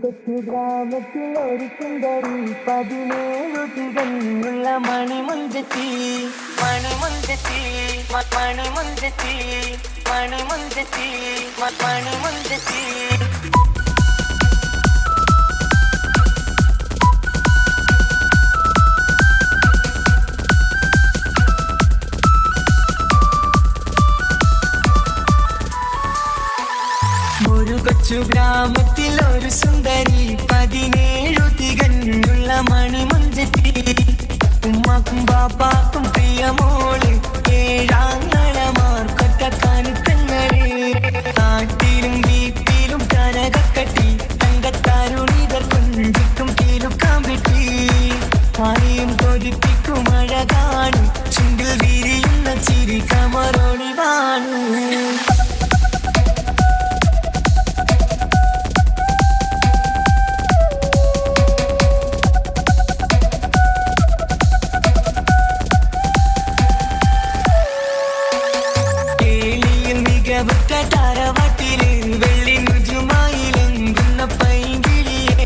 കൊച്ചു ഗ്രാമത്തിൽ ഒരു സുന്ദരി 17 തികഞ്ഞുള്ള മണിമുഞ്ചത്തി മണിമുഞ്ചത്തി മണിമുഞ്ചത്തി മണിമുഞ്ചത്തി മണിമുഞ്ചത്തി ഒരു കൊച്ചു ഗ്രാമത്തിൽ ഒരു സുന്ദരി 17 തികഞ്ഞുള്ള മണിമുഞ്ചത്തി ഉമ്മാക്കും ബാപ്പാക്കും പ്രിയമോള് ഏഴാങ്ങളമാർക്കൊറ്റക്കാനുത്തങ്ങള് നാട്ടിലും വീട്ടിലും കനകക്കട്ടി തങ്കത്താരുണിതർ കൊഞ്ചിക്കും കീലുക്കാൻ പറ്റി ആരെയും കൊതിപ്പിക്കും അഴകാണ് ചുണ്ടിൽ വിരിയുന്ന ചിരി കമറൊളിവാണ് താരവാട്ടില് വെള്ളി നുജുമായിലെങ്കുന്ന പൈങ്കിളിയെ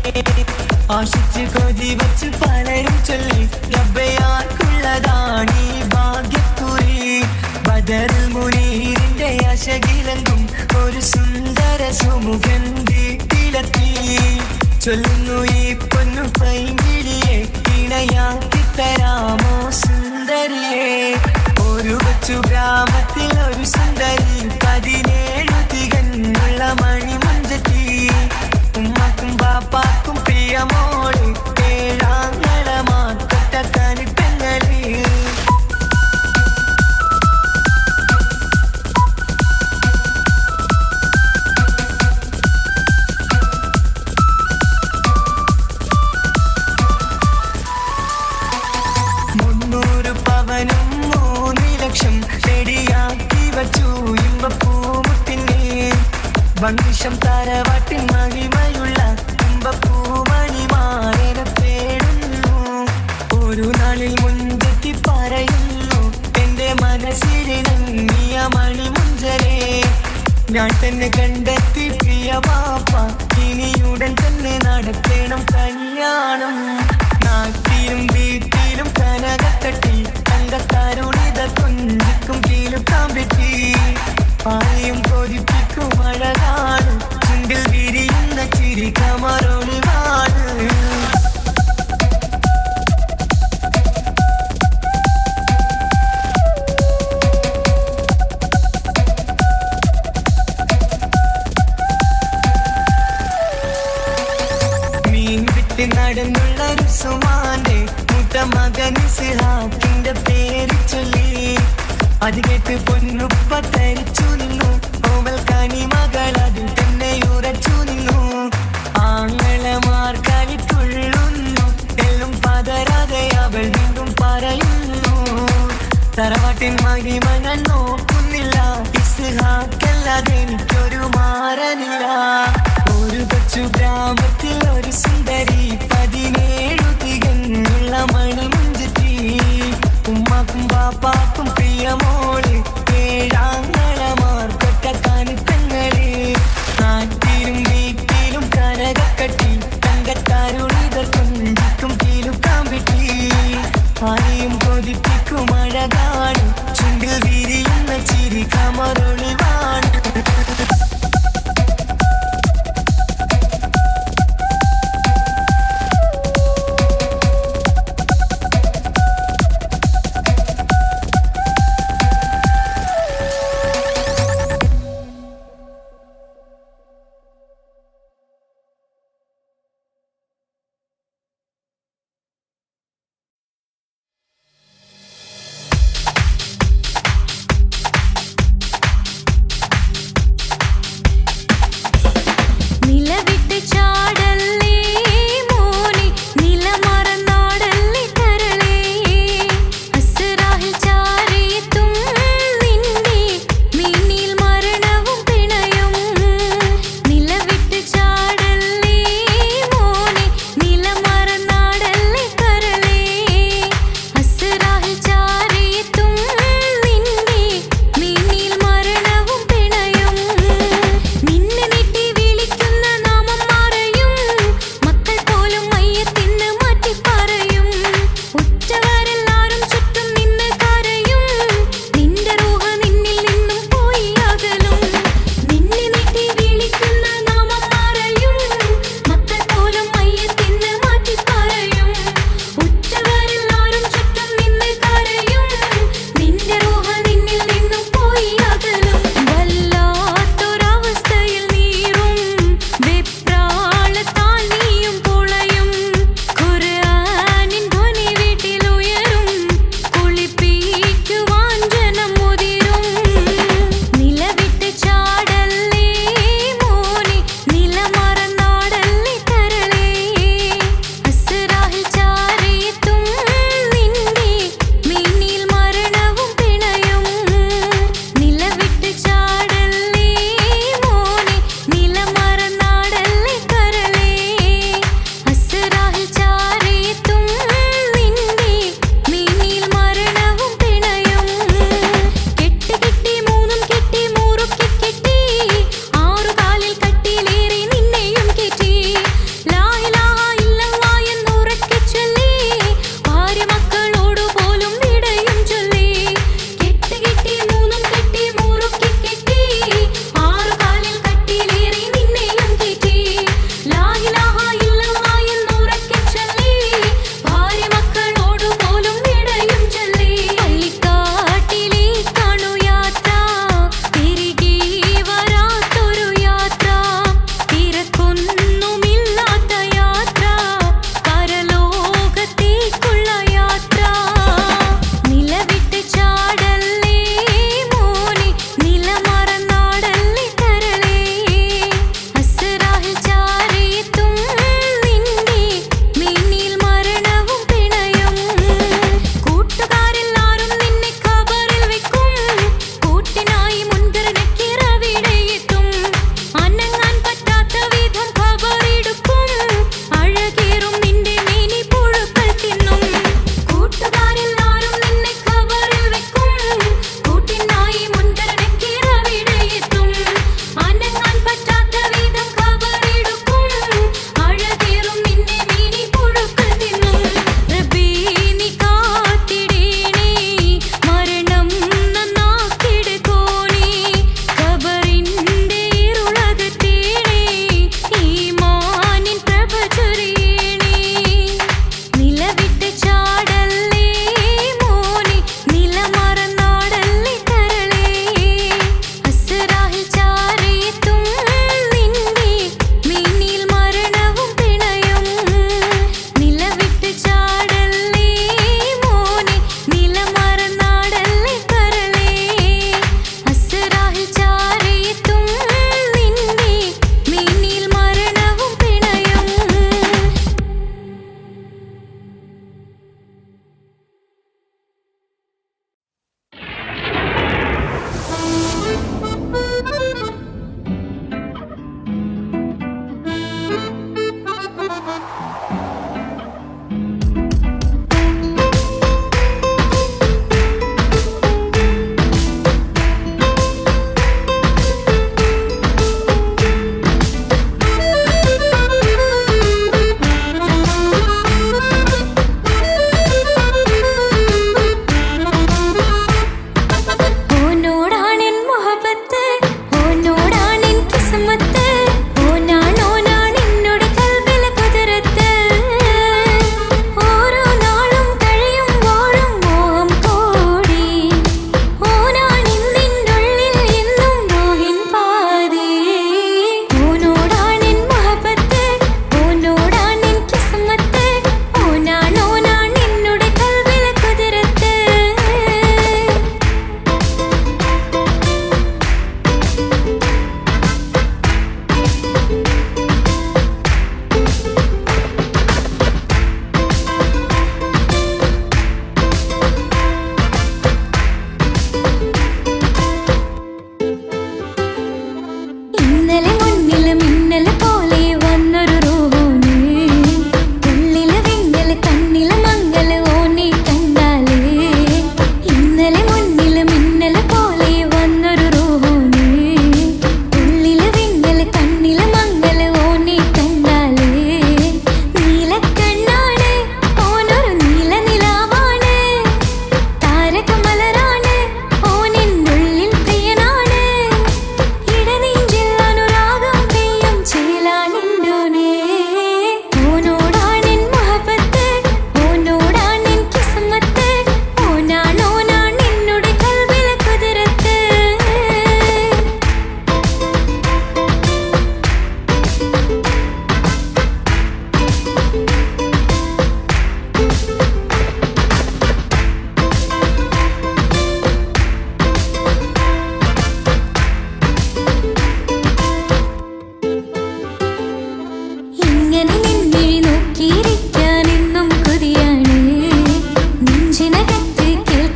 ആശിച്ച് കൊതി വച്ച് പലരും ചൊല്ലി റബ്ബയാർക്കുള്ളതാണീ ഭാഗ്യക്കുറി ബദറുൽ മുനീറിന്റെ അശകിലെങ്കും ഒരു സുന്ദര സുമുഖൻ വീട്ടിലെത്തി ചൊല്ലുന്നു ഈ പൊന്നു പൈങ്കിളിയെ ഇണയാക്കി തരാമോ സുന്ദരിയെ ഒരു കൊച്ചു ഗ്രാമത്തിൽ ഒരു സുന്ദരി 17 തികഞ്ഞുള്ള മണിമുഞ്ചത്തി ഉമ്മാക്കും ബാപ്പാക്കും പ്രിയമോള് ഏഴാങ്ങളമാർക്കൊറ്റക്കാനുത്തങ്ങള് പവനും 3 ലക്ഷം റെഡിയാക്കി വച്ചു ഇമ്പപ്പൂമുട്ടിനെ വണ്ടിഷം താരവാട്ടിൻ മഹിമയുള്ള ഇമ്പപ്പൂമണിമാരനെ തേടുന്നു ഒരു നാളിൽ മുഞ്ചത്തി പറയുന്നു എന്റെ മനസ്സിലിണങ്ങിയ മണിമുഞ്ചരെ ഞാൻ തന്നെ കണ്ടെത്തി പ്രിയ പാപ്പ ഇനിയുടൻ തന്നെ നടത്തണം കല്യാണം നാട്ടിലും വീട്ടിലും കനകത്തട്ടി തങ്കത്താരുണിത കൊഞ്ചിക്കും കീലുക്കാൻ പറ്റി ആരെയും കൊതിപ്പിക്കും അഴകാണ് ചുണ്ടിൽ വിരിയുന്ന ചിരി കമറൊളിവാണ് മീൻ വിട്ട് നടന്നുള്ള റുസുമാന്റെ മകൻ ഇസ്ഹാഖിന്റെ പേര് ചൊല്ലി അത് കേട്ട് പൊന്നുപ്പ തരിച്ചു നിന്നു ഓവൽ കനി മകൾ അതിൽ തന്നെ ഉറച്ചു നിന്നു ആങ്ങളമാർ കളിത്തുള്ളുന്നു എല്ലും പതരാതെ അവൾ വീണ്ടും പറയുന്നു തറവാട്ടിൻ മഹിമ ഞാൻ നോക്കുന്നില്ല ഇസ്ഹാഖല്ലാതെ എനിക്കൊരു മാറനില്ല ഒരു കൊച്ചു ഗ്രാമത്തിൽ ഒരു സുന്ദരി 17 തികഞ്ഞുള്ള മണിമുഞ്ചത്തി ഉമ്മാക്കും ബാപ്പാക്കും പ്രിയമോള് ഏഴാങ്ങളമാർക്കൊറ്റക്കാനുത്തങ്ങള് നാട്ടിലും വീട്ടിലും കനകക്കട്ടി തങ്കത്താരുണിതർ കൊഞ്ചിക്കും കീലുക്കാൻ പറ്റി ആരെയും കൊതിപ്പിക്കും അഴകാണ് ചുണ്ടിൽ വിരിയുന്ന ചിരി കമറൊളിവാണ്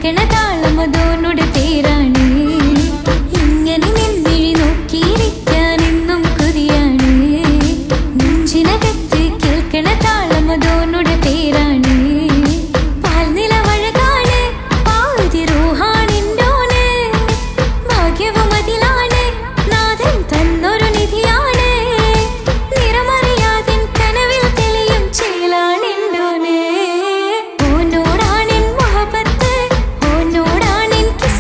കേൾക്കണ താളം അതോനുടെ പേരാണ്. ഇങ്ങനെ നിൻവിഴി നോക്കിയിരിക്കാൻ എന്നും കൊതിയാണ്. നെഞ്ചിനകത്ത് കേൾക്കണ താളം അതോനുടെ പേരാണ്. പാൽനിലവഴകാണ് പാതി റൂഹാണെൻ്റോന്. ഭാഗ്യവും അതിലാണ് നാഥൻ തന്നൊരു നിധിയാണ്. നിറമറിയാതിൻ കനവിൽ തെളിയും ചേലാണെൻ്റോന്. ഓനോടാണെൻ മുഹബത്ത് ഓനോടാണെൻ കിസ്മത്ത്.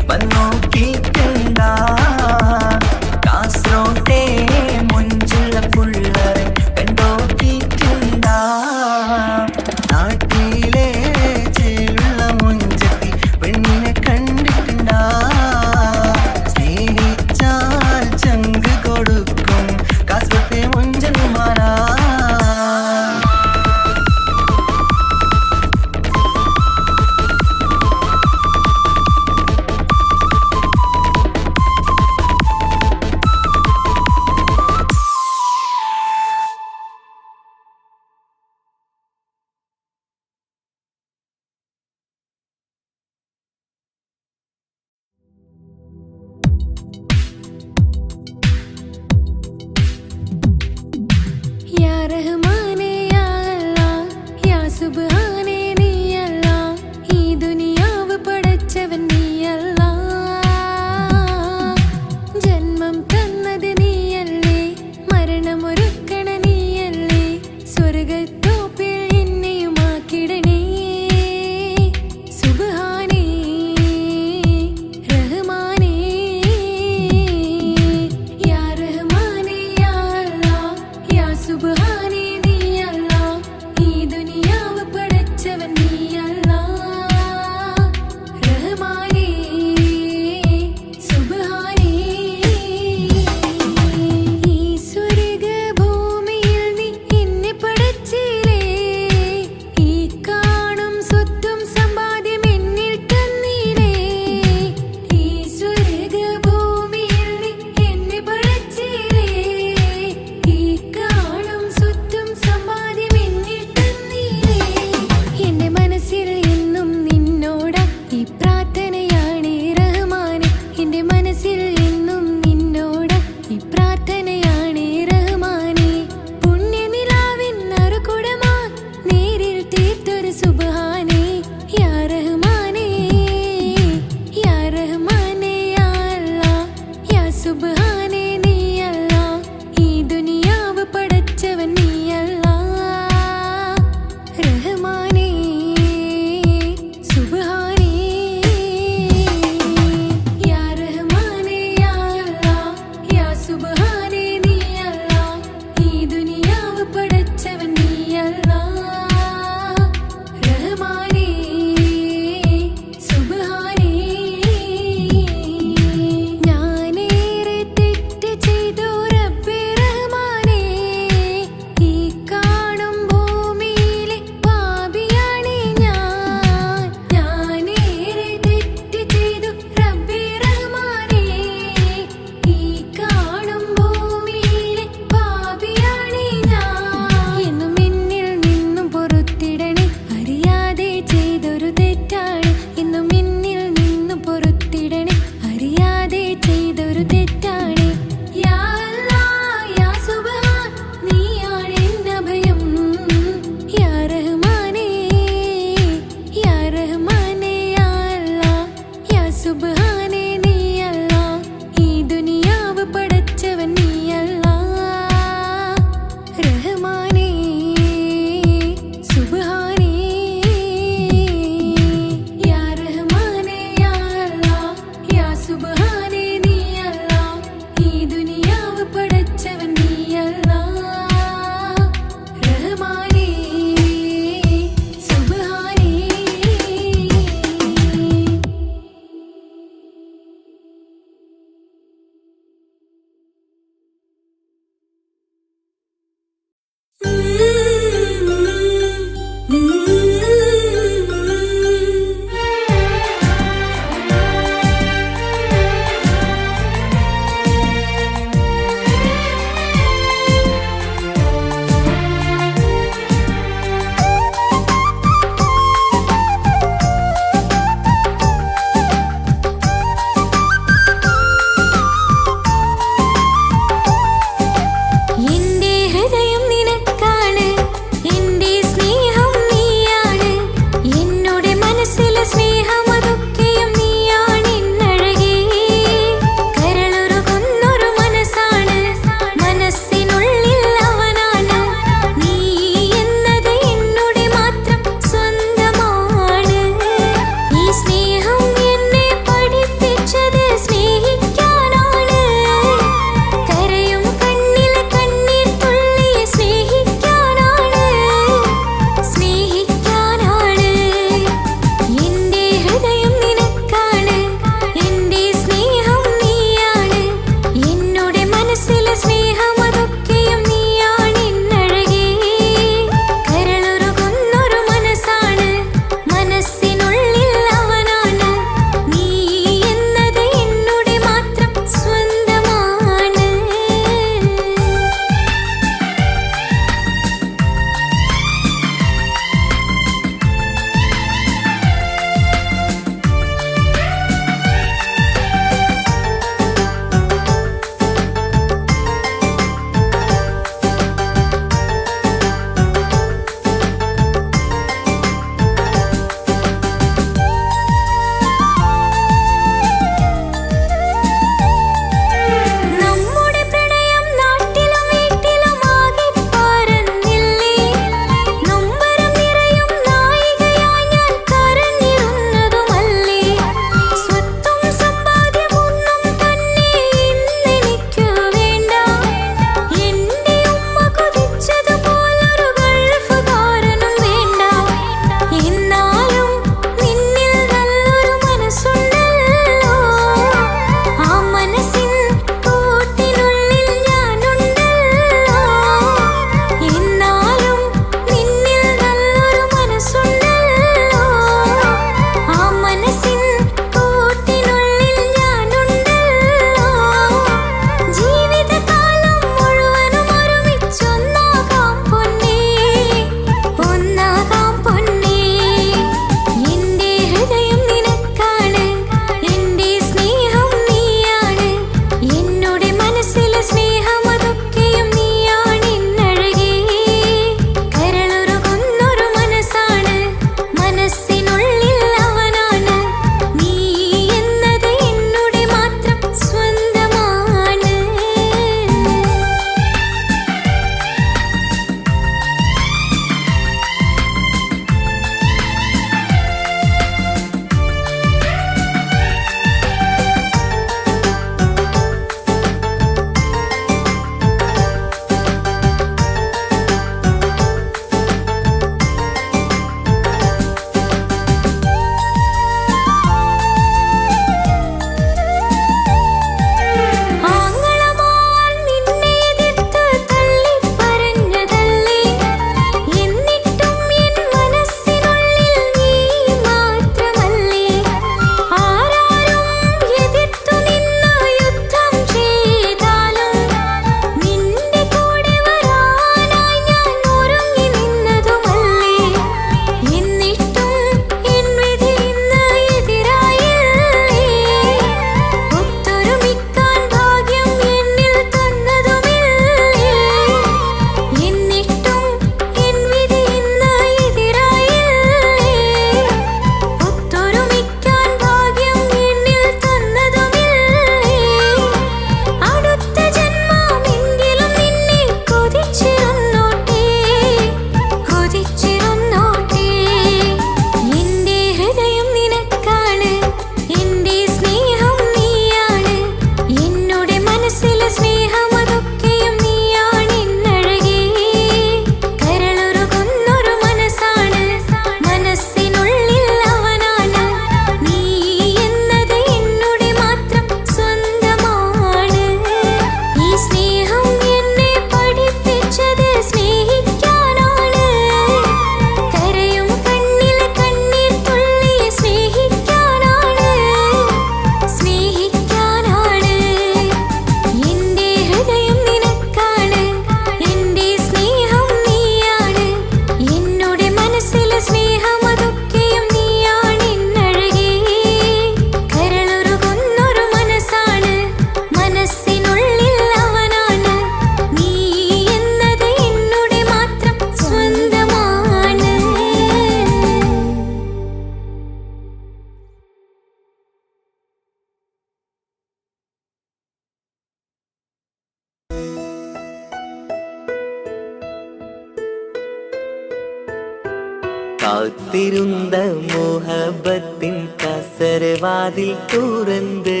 കാത്തിരുന്ന മോഹബത്തിൻ കസരവാതിൽ തുറന്ന്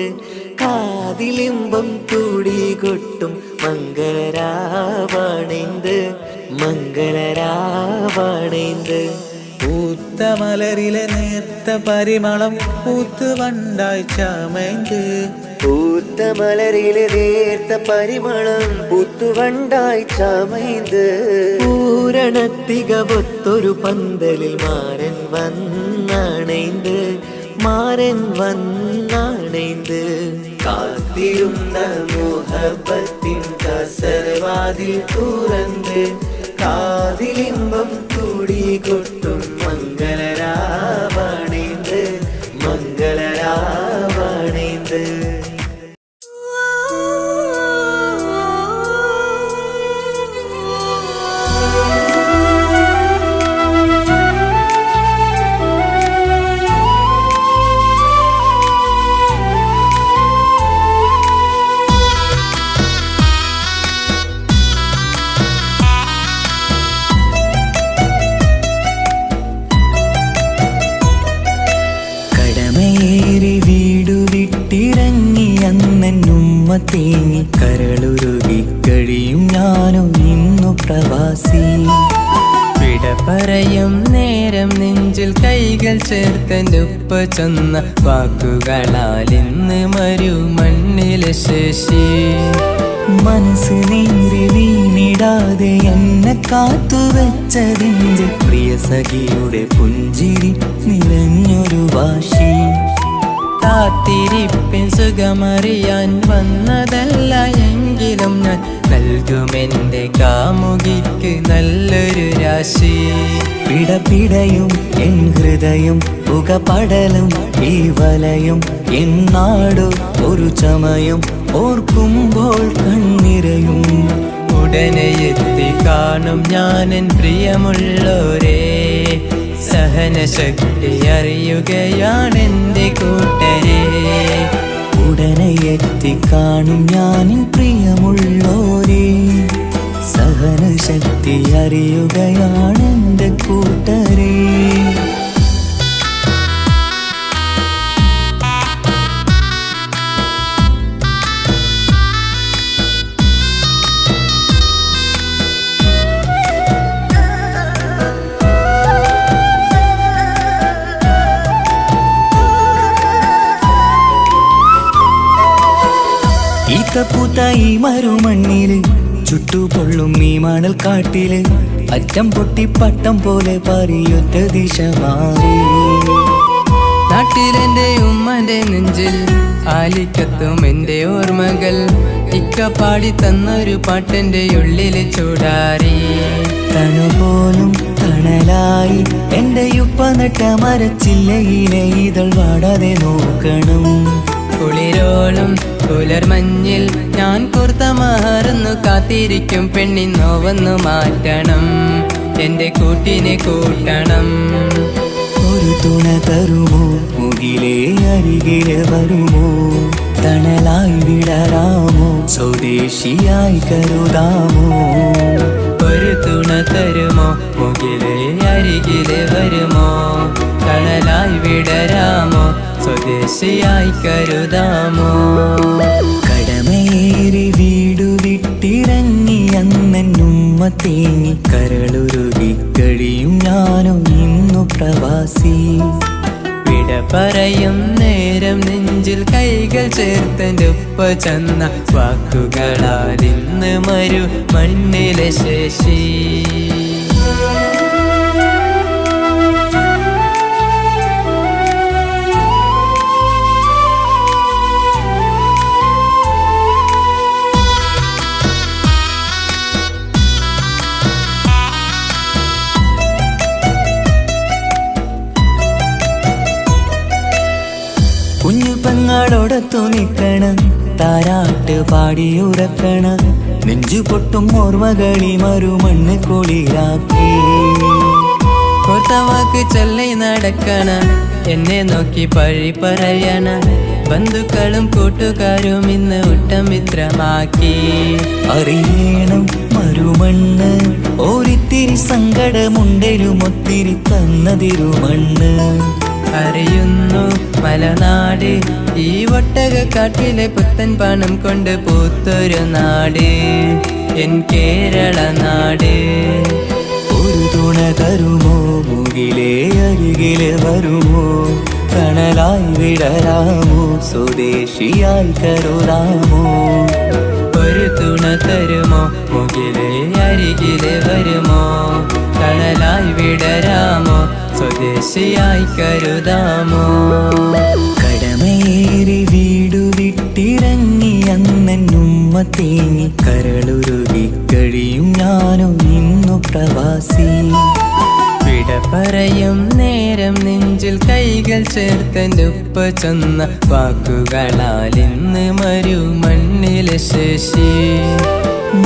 കാതിലിമ്പം കൂടി കൊട്ടും മംഗളരാവണൈന്ത് മംഗളരാവണൈന്ത്. പൂത്ത മലരിലെ നേർത്ത പരിമളം പൂത്തുവണ്ടായി ചമൈന്ത്. പൂത്ത മലരിലെ നേർത്ത പരിമളം പൂത്തുവണ്ടായി ചമൈന്ത്. പൂരണത്തികവൊത്തൊരു പന്തലിൽ മാരൻ വന്നണൈന്ത് മാരൻ വന്നണൈന്ത്. കാത്തിരുന്ന മോഹബത്തിൻ കസരവാതിൽ തുറന്ന് കാതിലിമ്പം കൂടി കൊട്ടും മംഗളരാവണൈന്ത് മംഗളരാവണൈന്ത്. തേങ്ങി കരളുരുകി കഴിയും ഞാനും ഇന്നു പ്രവാസി. വിട പറയും നേരം നെഞ്ചിൽ കൈകൾ ചേർത്തെൻ്റെ ഉപ്പ ചൊന്ന വാക്കുകളാൽ ഇന്ന് മരു മണ്ണിലെ ശേഷി. മനസ്സ് നീറി വീണിടാതെ എന്നെ കാത്തുവെച്ചതിൻ്റെ പ്രിയ സഖിയുടെ പുഞ്ചിരി നിറഞ്ഞൊരു വാശി. കാത്തിരിപ്പിൻ സുഖമറിയാൻ വന്നതല്ല എങ്കിലും ഞാൻ നൽകുമെൻ്റെ കാമുകിക്ക് നല്ലൊരു രാശി. പിടപിടയും എൻ ഹൃദയം പുകപടലും ഈ വലയും എന്നാടു ഒരു ചമയം ഓർക്കുമ്പോൾ കണ്ണിരയും. ഉടനെ എത്തി കാണും ഞാനെൻ പ്രിയമുള്ളോരേ. സഹനശക്തി അറിയുകയാണെൻ്റെ കൂട്ടരെ. ഉടനെ എത്തിക്കാണും ഞാനിൻ പ്രിയമുള്ളോരേ. സഹനശക്തി അറിയുകയാണെൻ്റെ കൂട്ടരെ. പൂത്ത ഈ മരുമണ്ണില് ചുട്ടുപൊള്ളും ഈ മണൽ കാട്ടില് അറ്റം പൊട്ടി പട്ടം പോലെ പറയൊറ്റ ദിശ മാറി. നാട്ടിലെന്റെ ഉമ്മന്റെ നെഞ്ചിൽ ആലിക്കത്തും എൻ്റെ ഓർമ്മകൾ. ഇക്ക പാടി തന്നൊരു പാട്ടെൻ്റെ ഉള്ളില് ചൂടാറി. തണുപോലും തണലായി എൻ്റെ ഉപ്പ നട്ട മരച്ചില്ലയിലെ ഇതൾ വാടാതെ നോക്കണം. കുളിരോളും പുലർമഞ്ഞിൽ ഞാൻ കുർത്ത മാറുന്നു കാത്തിരിക്കും പെണ്ണിൻ നോവന്നു മാറ്റണം. എൻ്റെ കൂട്ടിനെ കൂട്ടണം. ഒരു തുണ തരുമോ മുകിലേ അരികിലെ വരുമോ. തണലായി വിടരാമോ സ്വദേശിയായി കരുതാമോ. ഒരു തുണ തരുമോ മുകിലേ അരികിലെ വരുമോ. തണലായി വിടരാമോ സ്വദേശിയായി കരുതാമോ. കടമയേറി വീടു വിട്ടിറങ്ങി അന്നുമ്മ തേങ്ങി കരളുരുകി കഴിയും ഞാനും ഇന്നു പ്രവാസി. വിട പറയും നേരം നെഞ്ചിൽ കൈകൾ ചേർത്തെൻ്റെ ഉപ്പ ചെന്ന വാക്കുകളാൽ ഇന്ന് മരു മണ്ണിലെ ശേഷി. കുഞ്ഞു പെങ്ങളോടൊത്തു നിൽക്കണം താരാട്ട് പാടിയുറക്കണം. നെഞ്ചു പൊട്ടും ഓർമ്മകളി മറുമണ്ണ് കുളിരാക്കി. വാക്ക് ചൊല്ലി നടക്കണ എന്നെ നോക്കി പഴി പറയണ. ബന്ധുക്കളും കൂട്ടുകാരും ഇന്ന് ഉട്ടമിത്രമാക്കി. അറിയണം മരുമണ്ണ് ഒരിത്തിരി സങ്കടമുണ്ടേലും ഒത്തിരി തന്നതിരുമണ്ണ്. അറിയുന്നു മലനാട് ഈ ഒട്ടകക്കാട്ടിലെ പുത്തൻ പണം കൊണ്ട് പൂത്തൊരു നാട് എൻ കേരള നാട്. ഒരു തുണ തരുമോ മുകിലേ അരികിലെ വരുമോ കണലായി വിടരാമോ സ്വദേശിയായി കരുതാമോ. ഒരു തുണ തരുമോ മുകിലേ അരികിലെ വരുമോ കണലായി വിടരാമോ സ്വദേശിയായി കരുതാമോ. കടമേറി വീടു വിട്ടിറങ്ങി അന്നുമ്മ തേങ്ങി കരളുരുകി കഴിയും ഞാനോ ഇന്നു പ്രവാസി. വിട പറയും നേരം നെഞ്ചിൽ കൈകൾ ചേർത്തെൻ്റെ ഉപ്പ ചൊന്ന വാക്കുകളാൽ ഇന്ന് മരുമണ്ണിലെ ശേഷി.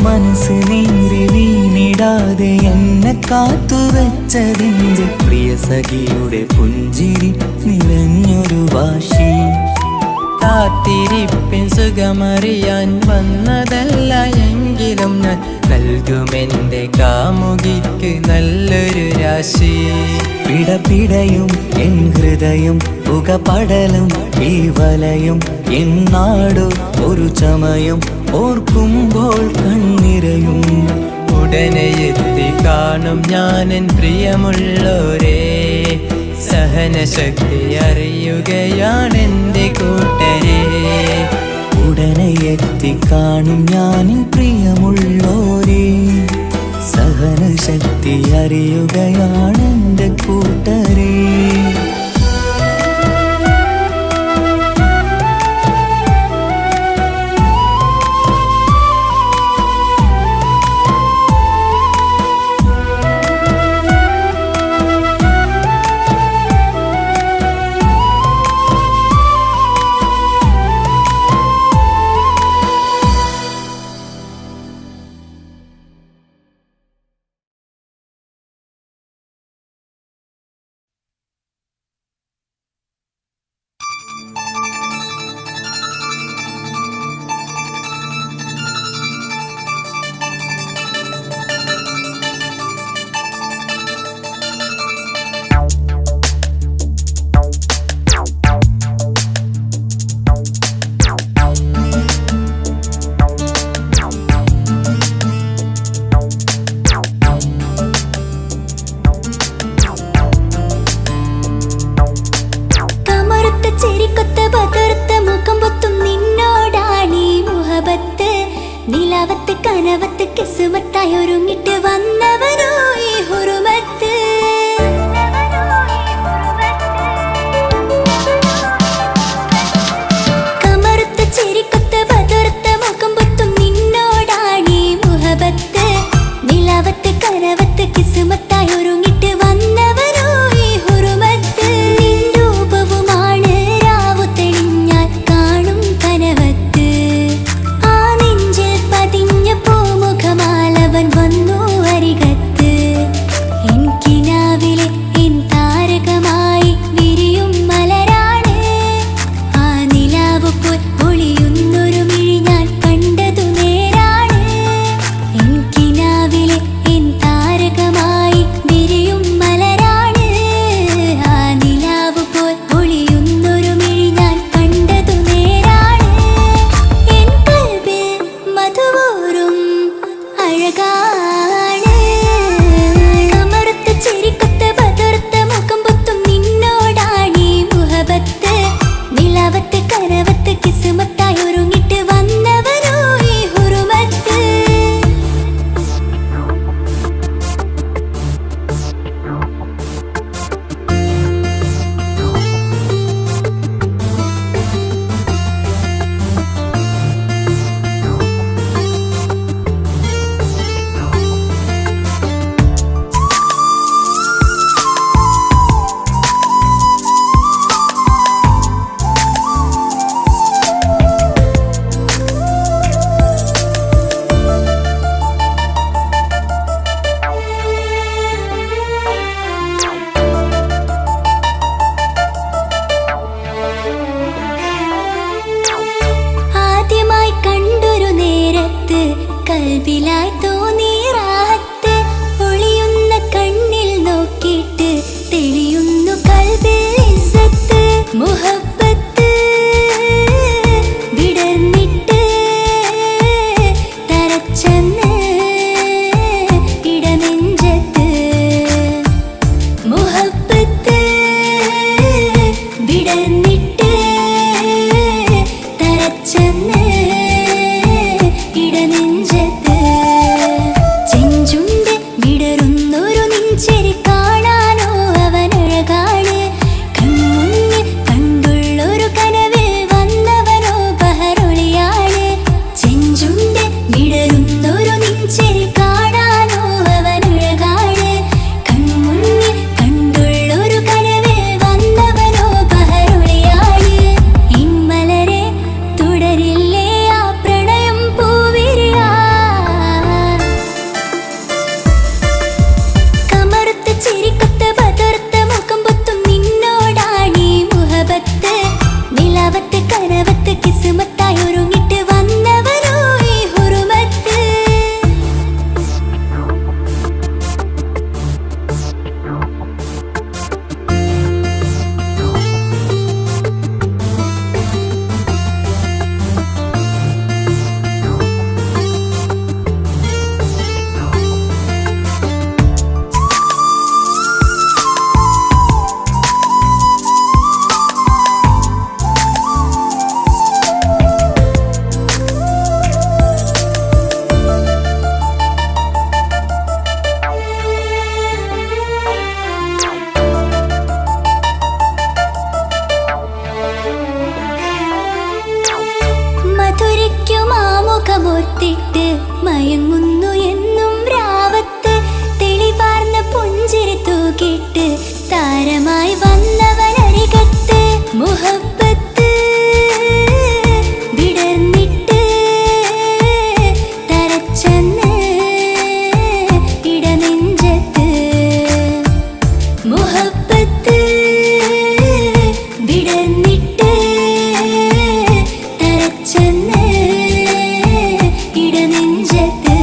മനസ്സ് നീറി വീണിടാതെ എന്നെ കാത്തുവെച്ചതിൻ്റെ പ്രിയ സഖിയുടെ പുഞ്ചിരി നിറഞ്ഞൊരു വാശി. കാത്തിരിപ്പിൻ സുഖമറിയാൻ വന്നതല്ല എങ്കിലും ഞാൻ നൽകുമെൻ്റെ കാമുകിക്ക് നല്ലൊരു രാശി. പിടപിടയും എൻ ഹൃദയം പുകപടലും ഈ വലയും എന്നാടോ ഒരു ചമയം ഓർക്കുമ്പോൾ കണ്ണിരയും. ഉടനെ എത്തി കാണും ഞാനെൻ പ്രിയമുള്ളോരേ സഹനശക്തി അറിയുകയാണെൻ്റെ കൂട്ടരെ. ഉടനെ എത്തിക്കാണും ഞാനിൻ പ്രിയമുള്ളോരേ സഹനശക്തി അറിയുകയാണെൻ്റെ കൂട്ടരേ. നിലാവത്ത് കനവത്ത് കിസുമത്തായി ഒരുങ്ങിട്ട് വന്നവനോ ഈ ഹുറുമത്ത്. കമറുത്ത ചിരിക്കൊത്ത ബദറുത്ത മുഖം പൊത്തും നിന്നോടാണീ മുഹബത്ത്. നിലാവത്ത് കനവത്ത് കിസുമത്തായി ഒരുങ്ങിട്ട് വന്നവനോ ഈ ഹുറുമത്ത്. നിൻ രൂപവുമാണ് രാവു തെളിഞ്ഞാൽ കാണും കനവത്ത്. ആ നെഞ്ചിൽ പതിഞ്ഞ പൂമുഖമാലവൻ വന്നു അരികത്ത്. എൻ കിനാവിലെ എൻ താരകമായി വിരിയും മലരാണ്. ആ നിലാവ് പോൽ ഒളിയുന്നൊരു മിഴി ഞാൻ കണ്ടതു നേരാണ്. എൻ കിനാവിലെ എൻ താരകമായി വിരിയും മലരാണ്. ആ നിലാവ് പോൽ ഒളിയുന്നൊരു മിഴി ഞാൻ കണ്ടതു നേരാണ്. എൻ കൽബിൽ മധുവൂറും അഴകാണ്. കമറുത്ത ചിരിക്കൊത്ത ബദറുത്ത മുഖം പൊത്തും നിന്നോടാണീ മുഹബത്ത്. നിലാവത്ത് കനവത്ത് കിസുമത്തായി ഒരുങ്ങിട്ട് വന്നവനോ ഈ ഹുറുമത്ത്. ആദ്യമായി കണ്ടൊരു നേരത്ത് കൽബിലായി തോന്നിയ ഓർത്തിട്ട് മയങ്ങുന്നു എന്നും രാവത്ത് തെളിവാർന്ന പുഞ്ചിരി തൂക്കിട്ട് താരമായി വന്നവനരികത്ത് മുഹബ്ബത്ത് വിടർന്നിട്ട് തരച്ചെന്ന് ഇടനെഞ്ചത്ത് മുഹബ്ബത്ത് വിടർന്നിട്ട് തരച്ചെന്ന് ഇടനെഞ്ചത്ത്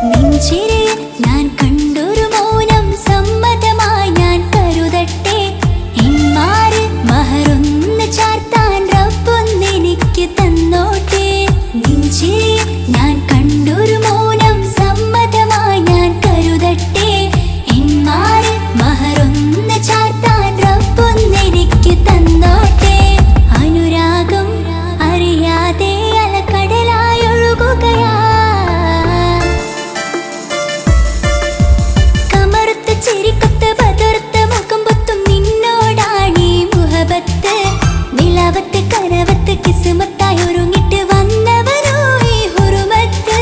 നെഞ്ചിരി ഞാൻ കണ്ടൊരു മൗനം സമ്മതമായി ഞാൻ കരുതട്ടെ ഇന്മാര് മഹറൊന്ന് ചാർത്താൻ റബ്ബൊന്നെനിക്ക് തന്നോട്ടെ നെഞ്ചിരി ഞാൻ കണ്ടൊരു മൗനം സമ്മതമായി ഞാൻ കരുതട്ടെ ഇന്മാര് മഹറൊന്ന് ചാർത്താൻ റബ്ബൊന്നെനിക്ക് തന്നോട്ടെ അനുരാഗം അറിയാതെ അലക്കടലായി ഒഴുകുകയാ കമറുത്ത ചിരിക്കൊത്ത് ബദറുത്ത മുഖം പൊത്തും നിന്നോടാണീ മുഹബത്ത് നിലാവത്ത് കനവത്ത് കിസ്മത്തായി ഒരുങ്ങിട്ട് വന്നവനോ ഈ ഹുറുമത്ത്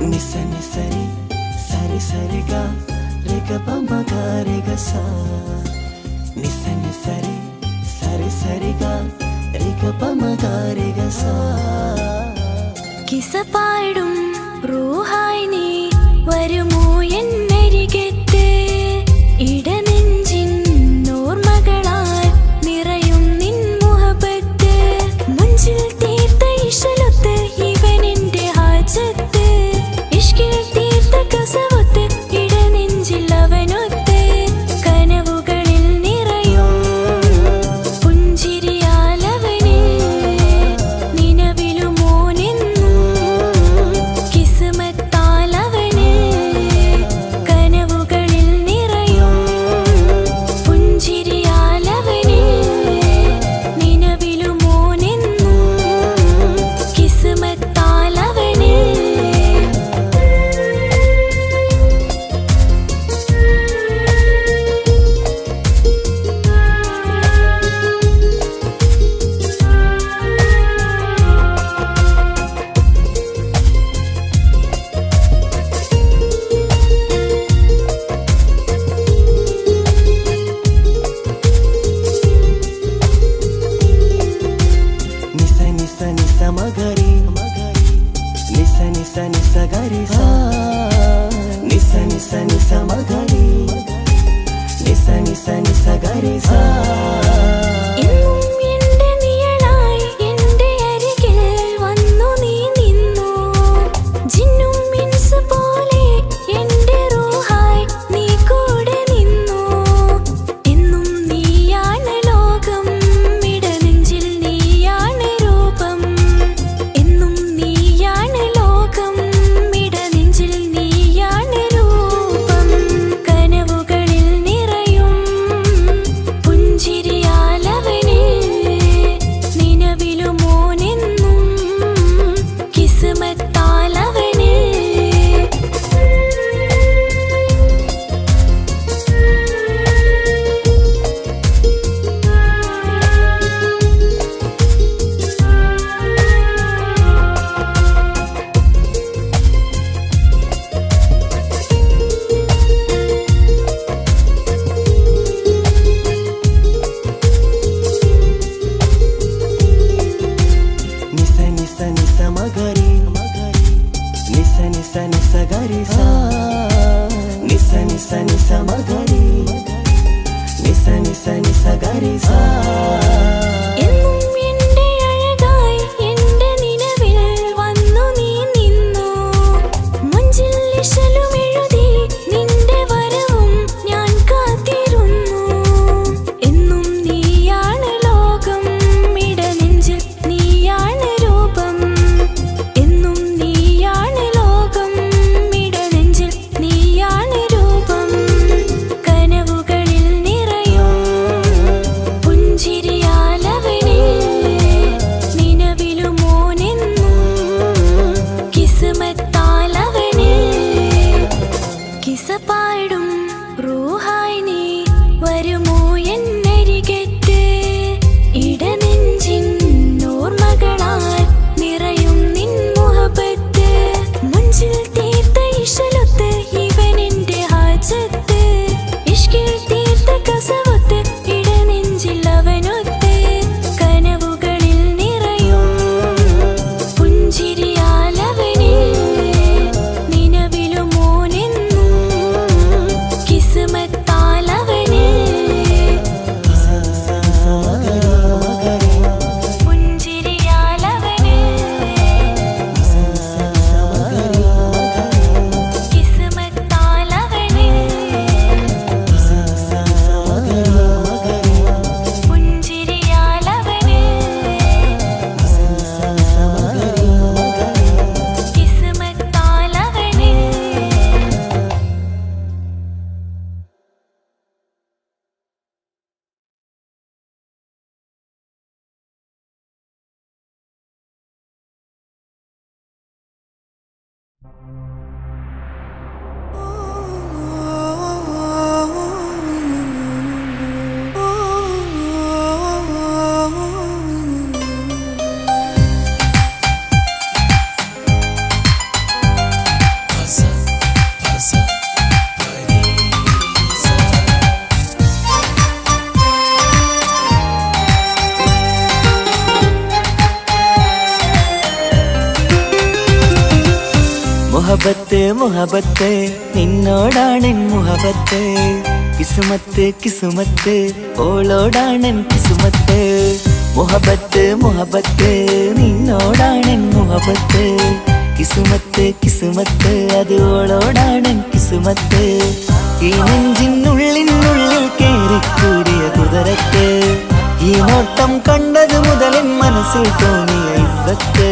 నిస నిసరి సరి సరిగా రిగ పమగ రిగ సా నిస నిసరి సరి సరిగా రిగ పమగ రిగ സா കിസപാടും റൂഹായി നീ വരുമോ എന്നരികത്ത് ഇടനെഞ്ചിൻ ഓർമ്മകളാൽ നിറയും നിൻ മുഹബത്ത് മുഞ്ചിൽ തീർത്ത ഇശലൊത്ത് ഇവനെന്റെ ഹാജത്ത് ഇഷ്കിൽ തീർത്ത കസവത്ത് ഇടനെഞ്ചിൽ അവനൊത്ത് കനവുകളിൽ നിറയും പുഞ്ചിരിയാലവന് നിലവിലുമോനെന്നും കിസ്മത്താലവന് കനവുകളിൽ നിറയും പുഞ്ചിരിയാലവന് നിലവിലുമോനെന്നും കിസ്മത്താലവന് నిస నిస నిస మగరి నిస నిస నిస గరి సా నిస నిస నిస మగరి నిస నిస నిస గరి సా എന്നും എന്റെ നിഴലായി എന്റെ അരികിൽ വന്നു നീ നിന്നു ജിന്നും മിൻസ് പോലെ എന്റെ റൂഹായി നീ കൂടെ നിന്നു എന്നും നീയാണ് ലോകം ഇടനെഞ്ചിൽ നീയാണ് രൂപം എന്നും നീയാണ് ലോകം ഇടനെഞ്ചിൽ നീയാണ് രൂപം കനവുകളിൽ നിറയും പുഞ്ചിരിയാലവന് നിലവിലുമോനെന്നും കിസ്മത്താലവന് నిస నిస నిస మగరి నిస నిస నిస గరి సా నిస నిస నిస మగరి నిస నిస నిస గరి సా എന്നും എന്റെ അഴകായി എന്റെ നിലവിൽ വന്നു നീ നിന്നു മുഞ്ചിൽ ഇശലുമെഴുതി നിന്റെ വരവും ഞാൻ കാത്തിരുന്നു എന്നും നീയാണ് ലോകം ഇടനെഞ്ചിൽ നീയാണ് മുഹബത്ത് മുഹബത്ത് നിന്നോടാണെൻ മുഹബത്ത് കിസുമത്ത് കിസുമത്ത് ഓളോടാണെൻ കിസുമത്ത് മുഹബത്ത് മുഹബത്ത് നിന്നോടാണെൻ മുഹബത്ത് കിസുമത്ത് കിസുമത്ത് അത് ഓളോടാണെൻ കിസുമത്ത് ഈ നെഞ്ചിനുള്ളിനുള്ളിൽ കേറിക്കൂടിയ കുതിരത്ത് ഈ നോട്ടം കണ്ടത് മുതലൻ മനസ്സിൽ തോന്നിയ ഇസ്സത്ത്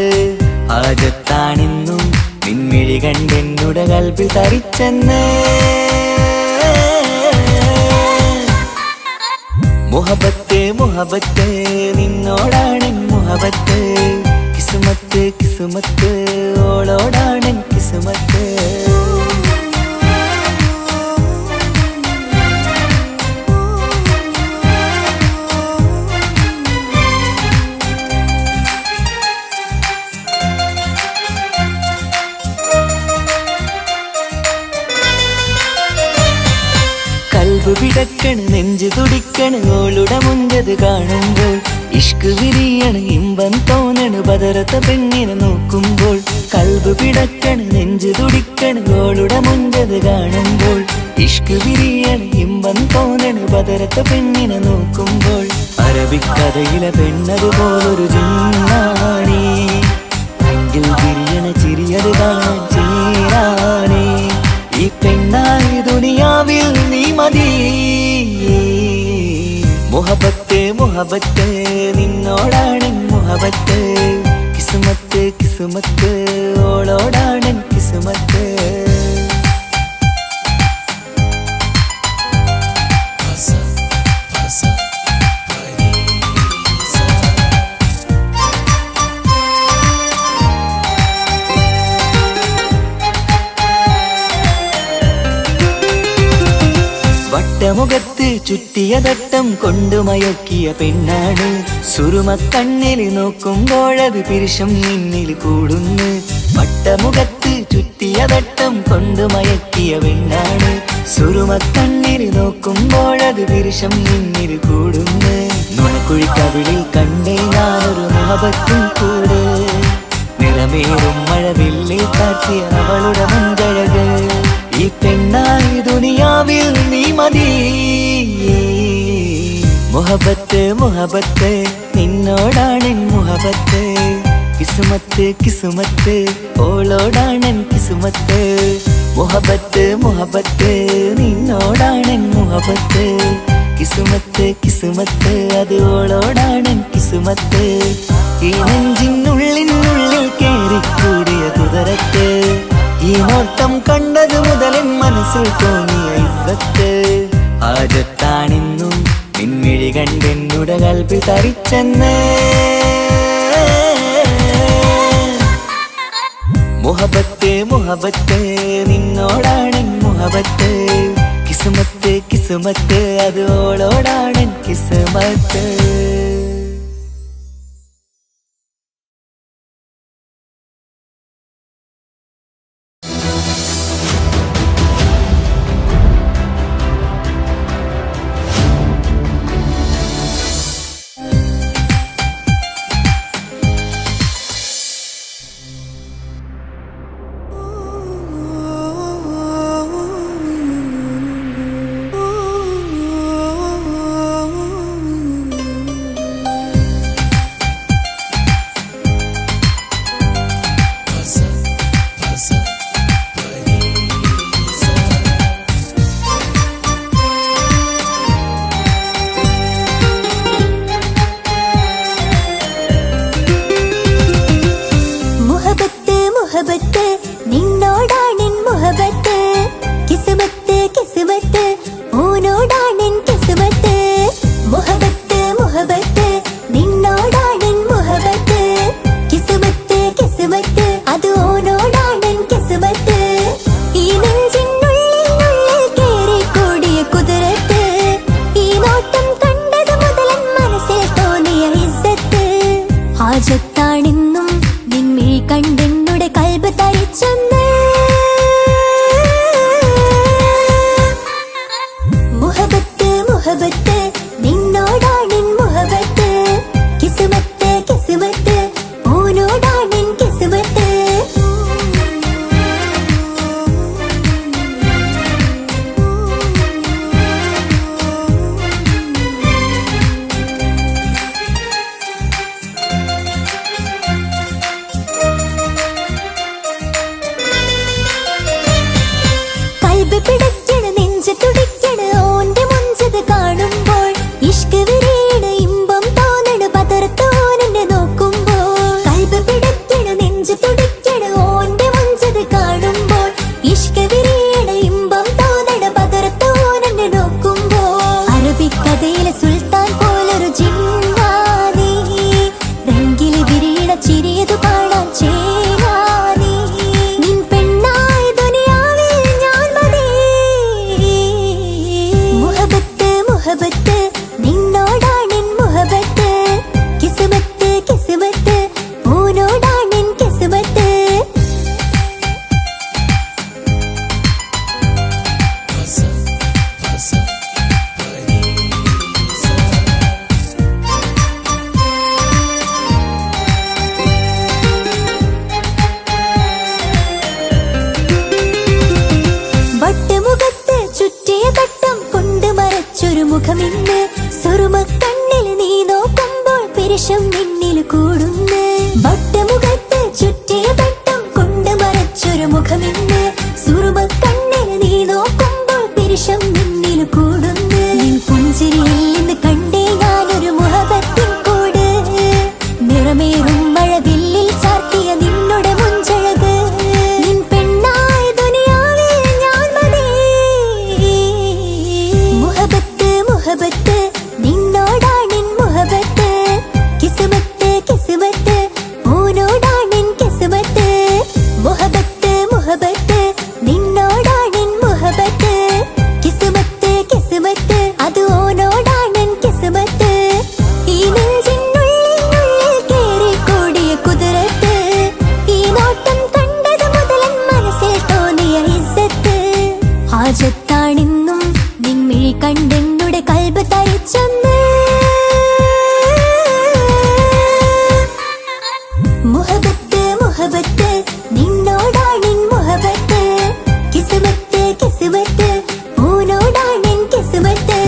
ആജത്താണെന്നും നിൻമിഴി കണ്ടെന്നുടെ കൽബിൽ തരിച്ചെന്ന് മുഹബത്ത് മുഹബത്ത് നിന്നോടാണെൻ മുഹബത്ത് കിസുമത്ത് കിസുമത്ത് ഓളോടാണെൻ കിസുമത്ത് കൽബ് പിടക്കണ് നെഞ്ചു തുടിക്കണ് ഓളുടെ മുഞ്ചത് കാണുമ്പോൾ ഇഷ്ക് വിരിയണ് ഇമ്പം തോന്നണ് ബദറത്ത പെണ്ണിനെ നോക്കുമ്പോൾ കൽബ് പിടക്കണ് നെഞ്ചു തുടിക്കണ് ഓളുടെ മുഞ്ചത് കാണുമ്പോൾ ഇഷ്ക് വിരിയണ് ഇമ്പം തോന്നണ് ബദറത്ത പെണ്ണിനെ നോക്കുമ്പോൾ അറബിക്കഥയിലെ പെണ്ണതുപോലൊരു ജിന്നാണി അങ്കിൽ വിരിയണ ചിരിയത് കാണാൻ ചേരാണേ ഈ പെണ്ണായി ദുനിയാവിൽ നീ മതി മുഹബത്ത് മുഹബത്ത് നിന്നോടാണെൻ മുഹബത്ത് കിസുമത്ത് കിസുമത്ത് ഓളോടാണെൻ കിസുമത്ത് വട്ടമുഖത്ത് ചുറ്റിയ തട്ടം കൊണ്ടു മയക്കിയ പെണ്ണാണ് സുറുമക്കണ്ണിൽ നോക്കുമ്പോഴത് പിരിശം നിന്നിൽ കൂടുന്നു വട്ടമുഖത്ത് ചുറ്റിയ തട്ടം കൊണ്ടു മയക്കിയ പെണ്ണാണ് സുറുമക്കണ്ണിൽ നോക്കുമ്പോഴത് പിരിശം നിന്നിൽ കൂടുന്നു നുണക്കുഴിക്കവിളിൽ കണ്ടേ ഞാനൊരു മുഹബത്തും കൂടെ നിറമേറും മഴവില്ലിൽ കാട്ടിയ അവളുടെ മുൻകഴക് ഈ പെണ്ണായി ദുനിയാവിൽ നീ മതി മുഹബത്ത് മുഹബത്ത് നിന്നോടാണെൻ മുഹബത്ത് കിസുമത്ത് കിസുമത്ത് ഓളോടാണെൻ കിസുമത്ത് മുഹബത്ത് മുഹബത്ത് നിന്നോടാണെൻ മുഹബത്ത് കിസുമത്ത് കിസുമത്ത് അത് ഓളോടാണെൻ കിസുമത്ത് ഈ നെഞ്ചിനുള്ളിനുള്ളിൽ കേറിക്കൂടിയ കുതിരത്ത് ഈ നോട്ടം കണ്ടത് മുതലൻ മനസ്സിൽ തോന്നിയ ഇസ്സത്ത് ആജത്താണെന്നും നിൻമിഴി കണ്ടെന്നുടെ കൽബിൽ തരിച്ചെന്ന് മുഹബത്ത് മുഹബത്ത് നിന്നോടാണെൻ മുഹബത്ത് കിസുമത്ത് കിസുമത്ത് അത് ഓളോടാണെൻ കിസുമത്ത് മുഹബത്ത് നിന്നോടാണെൻ മുഹബത്ത് കിസ്മത്ത് കിസ്മത്ത് ഓനോടാണെൻ കിസ്മത്ത് കൽബ് പിടയ്ക്കണ് നെഞ്ച് തുടിക്കണ് ഓന്റെ മുഞ്ചത് കാണുമ്പോൾ ഇഷ്ക് വിരിയണ് ഇമ്പം തോന്നണ് പതർത്തോനെ നോക്കുമ്പോൾ കൽബ് പിടയ്ക്കണ് നെഞ്ച് തുടിക്കണ് ഓന്റെ മുഞ്ചത് കാണുമ്പോൾ ഇഷ്ക് വിരിയണ് ഇമ്പം തോന്നണ് പതർത്തോനെ നോക്കുമ്പോൾ അറബിക്കഥയിലെ സുൽത്താൻ പോലൊരു ജിന്നാനി രംഗില് വിരിയണ ചിരിയതു കാണാൻ ചേരാനി നിൻ പെണ്ണായ ദുനിയാവിൽ ഞാൻ മതി മുഹബത്ത് മുഹബത്ത് നിന്നോടാണെൻ മുഹബത്ത് കിസ്മത്ത് കിസ്മത്ത് ഓനോടാണെൻ കിസ്മത്ത് വട്ടമുഖത്ത് ചുറ്റിയ തട്ടം കൊണ്ട് മറച്ചൊരു മുഖമിന്ന് സുറുമ കണ്ണിൽ നീ നോക്കുമ്പോൾ പിരിശം നിന്നിൽ കൂടുന്നു വട്ടമുഖത്ത് ചുറ്റിയ തട്ടം കൊണ്ട് മറച്ചൊരു മുഖമിന്ന് സുറുമ കണ്ണിൽ നീ നോക്കുമ്പോൾ പിരിശം നിന്നിൽ കൂടുന്നു നിൻ പുഞ്ചിരിയിൽ നിന്ന് കണ്ടേ ഞാനൊരു മുഹബത്തിൻ കൂട് നിറമേറും മഴവില്ലിൽ ചാർത്തിയ നിന്നുടെ മുഞ്ചഴക് നിൻ പെണ്ണായ ദുനിയാവിൽ ഞാൻ മതി മുഹബത്ത് മുഹബത്ത് നിന്നോടാണെൻ മുഹബത്ത് കിസ്മത്ത് കിസ്മത്ത് ഓനോടാണെൻ കിസ്മത്ത് മുഹബത്ത് മുഹബത്ത് നിന്നോടാണെൻ മുഹബത്ത് കിസ്മത്ത് കിസ്മത്ത് അത് ഓനോടാണെൻ കിസ്മത്ത് ഈ നെഞ്ചിനുള്ളിൽ കേറിക്കൂടിയ കുതിരത്ത് ഈ നോട്ടം കണ്ടത് മുതലൻ മനസ്സിൽ തോന്നിയ ഇസ്സത്ത് ഹാജത്താണെന്നും നിൻമിഴി കണ്ടെന്നുടെ കൽബ് തരിച്ചെന്ന് മുഹബത്ത് മുഹബത്ത് നിന്നോടാണെൻ മുഹബത്ത് കിസ്മത്ത് കിസ്മത്ത് ഓനോടാണെൻ കിസ്മത്ത്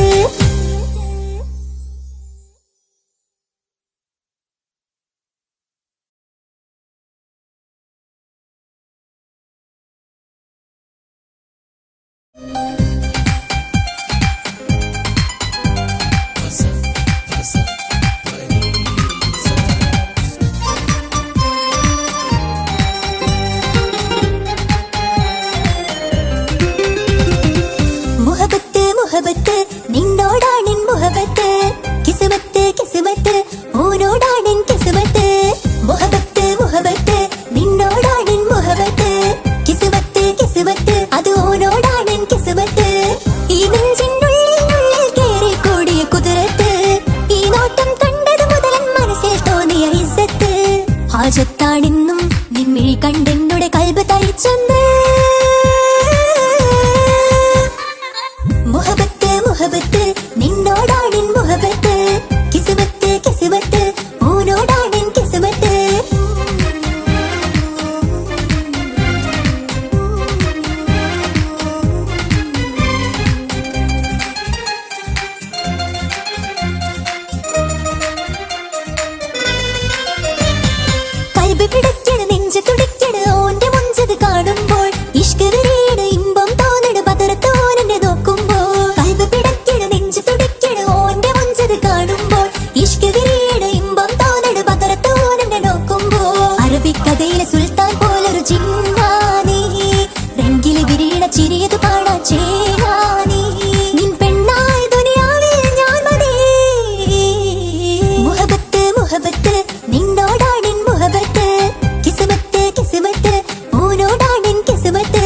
മുഹബത്ത് മുഹബത്ത് നിന്നോടാണെൻ മുഹബത്ത് കിസ്മത്ത് കിസ്മത്ത് ഓനോടാണെൻ കിസ്മത്ത് മുഹബത്ത് മുഹബത്ത് നിന്നോടാണെൻ മുഹബത്ത് കിസ്മത്ത് കിസ്മത്ത് അത് ഓനോടാണെൻ കിസ്മത്ത് ഈ നെഞ്ചിനുള്ളിൽ കേറിക്കൂടിയ കുതിരത്ത് ഈ നോട്ടം കണ്ടത് മുതലൻ മനസ്സിൽ തോന്നിയ ഇസ്സത്ത് ഹാജത്താണെന്നും നിൻമിഴി കണ്ടെന്നുടെ കൽബ് തരിച്ചെന്ന് മുഹബത്ത് മുഹബത്ത് നിന്നോടാണെൻ മുഹബത്ത് കിസ്മത്ത് കിസ്മത്ത് ഓനോടാണെൻ കിസ്മത്ത് കൽബ് പിടയ്ക്കണ് നെഞ്ച് തുടിക്കണ് ഓന്റെ മുഞ്ചത് കാണുമ്പോൾ ഇഷ്ക് വിരിയണ് ഇമ്പം തോന്നണ് പതർത്തോനെ നോക്കുമ്പോൾ കൽബ് പിടയ്ക്കണ് നെഞ്ച് തുടിക്കണ് ഓന്റെ മുഞ്ചത് കാണുമ്പോൾ ഇഷ്ക് വിരിയണ് ഇമ്പം തോന്നണ് പതർത്തോനെ നോക്കുമ്പോൾ അറബിക്കഥയിലെ സുൽത്താൻ പോലൊരു ജിന്നാനി രംഗില് വിരിയണ ചിരിയതു കാണാൻ ചേരാനി നിൻ പെണ്ണായ ദുനിയാവിൽ ഞാൻ മതി മുഹബത്ത് മുഹബത്ത് നിന്നോടാണെൻ മുഹബത്ത് കിസ്മത്ത് കിസ്മത്ത് ഓനോടാണെൻ കിസ്മത്ത്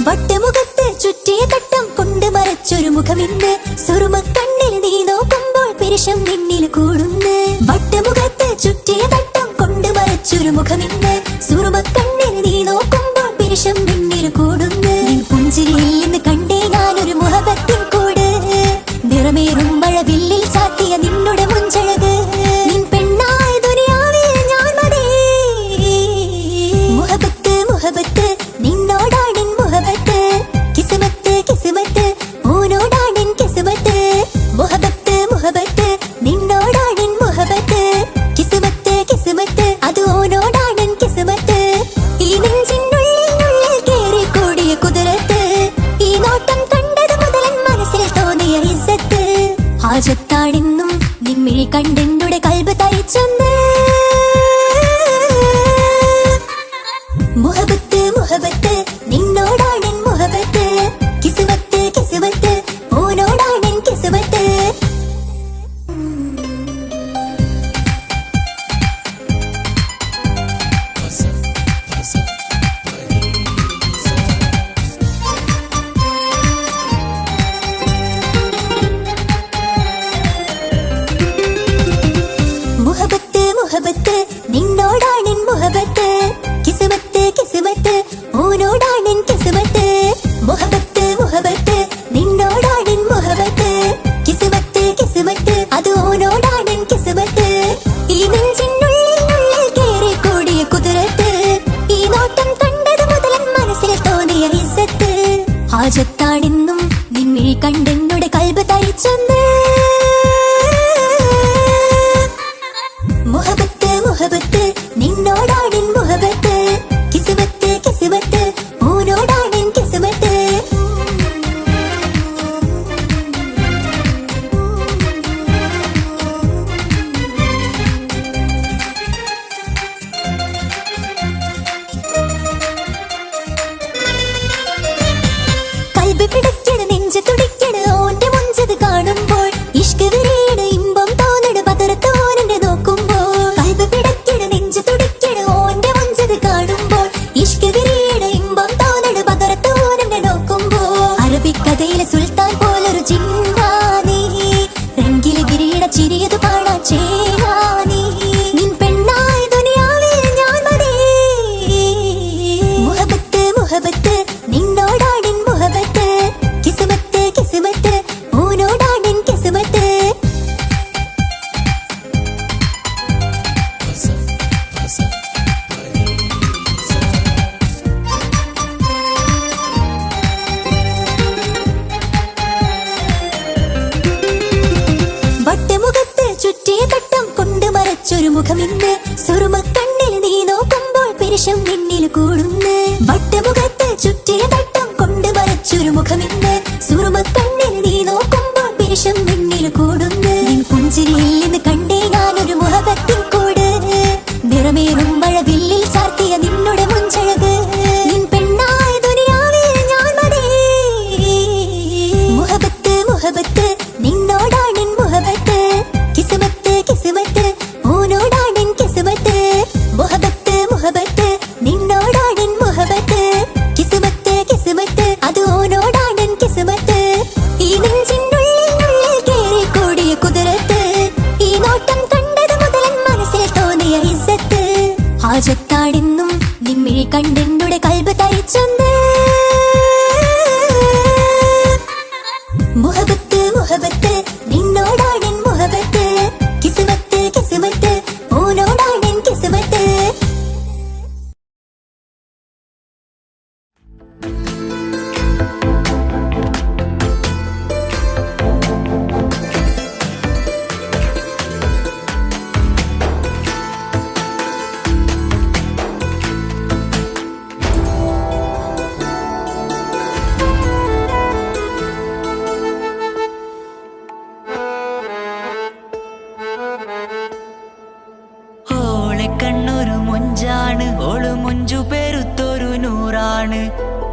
വട്ടമുഖത്ത് ചുറ്റിയ തട്ടം കൊണ്ട് മറച്ചൊരു മുഖമിന്ന് സുറുമ കണ്ണിൽ പിരിശം നിന്നിൽ കൂടുന്ന് വട്ടമുഖത്ത് ചുറ്റിയ തട്ടം കൊണ്ട് മറച്ചൊരു മുഖമിന്ന് സുറുമക്കണ്ണിൽ നീ നോക്കുമ്പോൾ പിരിശം നിന്നിൽ കൂടുന്ന് നിൻ പുഞ്ചിരിയിൽ നിന്ന് കണ്ടേ ഞാനൊരു മുഹബത്തിൻ കൂട് നിറമേറും മഴവില്ലിൽ ചാത്തിയ നിന്നുടെ മുഞ്ചഴക് നിൻ പെണ്ണായ ദുനിയാവിൽ ഞാൻ മതി മുഹബത്ത് മുഹബത്ത് നിന്നോടാണെൻ മുഹബത്ത് കിസ്മത്ത് കിസ്മത്ത് ഓനോടാണെൻ കിസ്മത്ത് മുഹബത്ത് മുഹബത്ത് നിന്നോടാണെൻ മുഹബത്ത് കിസ്മത്ത് കിസ്മത്ത് അത് ഓനോടാണെൻ കിസ്മത്ത് ഈ നെഞ്ചിനുള്ളിൽ കേറി കൂടിയ കുതിരത്ത് ഈ നോട്ടം കണ്ടത് മുതൽ മനസ്സിൽ തോന്നിയ ഇസ്സത്ത് ഹാജത്താണെന്നും നിമ്മിഴി കണ്ടെന്നുടെ കൽബ് തരിച്ചെന്ന് മുഹബത്ത് മുഹബത്ത് നിന്നോടാണെൻ മുഹബത്ത് കിസ്മത്ത് കിസ്മത്ത് ഓനോടാണെൻ കിസ്മത്ത് മുഹബത്ത് മുഹബത്ത് നിന്നോടാണെൻ മുഹബത്ത് കിസ്മത്ത് കിസ്മത്ത് ഓനോടാണെൻ കിസ്മത്ത് മുഹബത്ത് മുഹബത്ത് നിന്നോടാണെൻ മുഹബത്ത് കിസ്മത്ത് കിസ്മത്ത് അത് ഓനോടാണെൻ കിസ്മത്ത് ഈ നെഞ്ചിനുള്ളിൽ കേറി കൂടിയ കുതിരത്ത് ഈ നോട്ടം കണ്ടത് മുതൽ മനസ്സിൽ തോന്നിയ ഇസ്സത്ത് ഹാജത്താണെന്നും നിമ്മിഴി കണ്ടെന്നുടെ കൽബ് തരിച്ചെന്ന് മുഹബത്ത് മുഹബത്ത് നിന്നോടാണെൻ മുഹബത്ത് കിസ്മത്ത് കിസ്മത്ത് ഓനോടാണെൻ കിസ്മത്ത് കൽബ് പിടയ്ക്കണ നെഞ്ച് തുടിക്കണ ഓന്റെ മുഞ്ചത് കാണുമ്പോൾ ഇഷ്ക് വിരിയണ ഇമ്പം തോന്നണ പതറത്തോനെ നോക്കുമ്പോൾ കൽബ് പിടയ്ക്കണ നെഞ്ച് തുടിക്കണ ഓന്റെ മുഞ്ചത് കാണുമ്പോൾ ഇഷ്ക് വിരിയണ ഇമ്പം തോന്നണ പതറത്തോനെ നോക്കുമ്പോൾ അറബിക്കഥയിലെ സുൽത്താൻ പോലൊരു ചിന്താനീ രംഗിലെ വിരിയണ ചിരിയത് കാണാൻ ചേരാനീ നിൻ പെണ്ണായ ദുനിയാവിൽ ഞാൻ മതി മുഹബത്ത് മുഹബത്ത് നിന്നോടാണെൻ മുഹബത്ത് കിസ്മത്ത് കിസ്മത്ത് ഓനോടാണെൻ കിസ്മത്ത് വട്ടമുഖത്ത് ചുറ്റിയ തട്ടം കൊണ്ട് മറച്ചൊരു മുഖമിന്ന് സുറുമക്കണ്ണിൽ നീ നോക്കുമ്പോൾ പിരിശം നിന്നിൽ കൂടുന്ന് വട്ടമുഖത്ത് ചുറ്റിയ തട്ടം കൊണ്ട് മറച്ചൊരു മുഖമിന്ന് സുറുമക്കണ്ണിൽ നീ നോക്കുമ്പോൾ പിരിശം നിന്നിൽ കൂടുന്ന് നിൻ പുഞ്ചിരിയിൽ നിന്ന് കണ്ടേ ഞാനൊരു മുഹബത്തിൻ കൂട് നിറമേറും മഴവില്ലിൽ ചാർത്തിയ നിന്നുടെ മുഞ്ചഴക് നിൻ പെണ്ണായ ദുനിയാവിൽ ഞാൻ മതി മുഹബത്ത് മുഹബത്ത് നിന്നോടാണെൻ മുഹബത്ത് കിസ്മത്ത് കിസ്മത്ത് ഓനോടാണെൻ കിസ്മത്ത് മുഹബത്ത് മുഹബത്ത് നിന്നോടാണെൻ മുഹബത്ത് കിസ്മത്ത് കിസ്മത്ത് അത് ഓനോടാണെൻ കിസ്മത്ത് ഈ നെഞ്ചിനുള്ളിൽ കേറി കൂടിയ കുതിരത്ത് ഈ നോട്ടം കണ്ടത് മുതൽ മനസ്സിൽ തോന്നിയ ഇസ്സത്ത് ഹാജത്താണെന്നും നിമ്മിഴി കണ്ടെന്നുടെ കൽബ് തരിച്ചെന്ന് മുഹബത്ത് മുഹബത്ത് നിന്നോടാണെൻ മുഹബത്ത് കിസ്മത്ത് കിസ്മത്ത് ഓനോടാണെൻ കിസ്മത്ത് കണ്ണൊരു മൊഞ്ചാണ് ഓള് മൊഞ്ചു പെരുത്തൊരു നൂറാണ്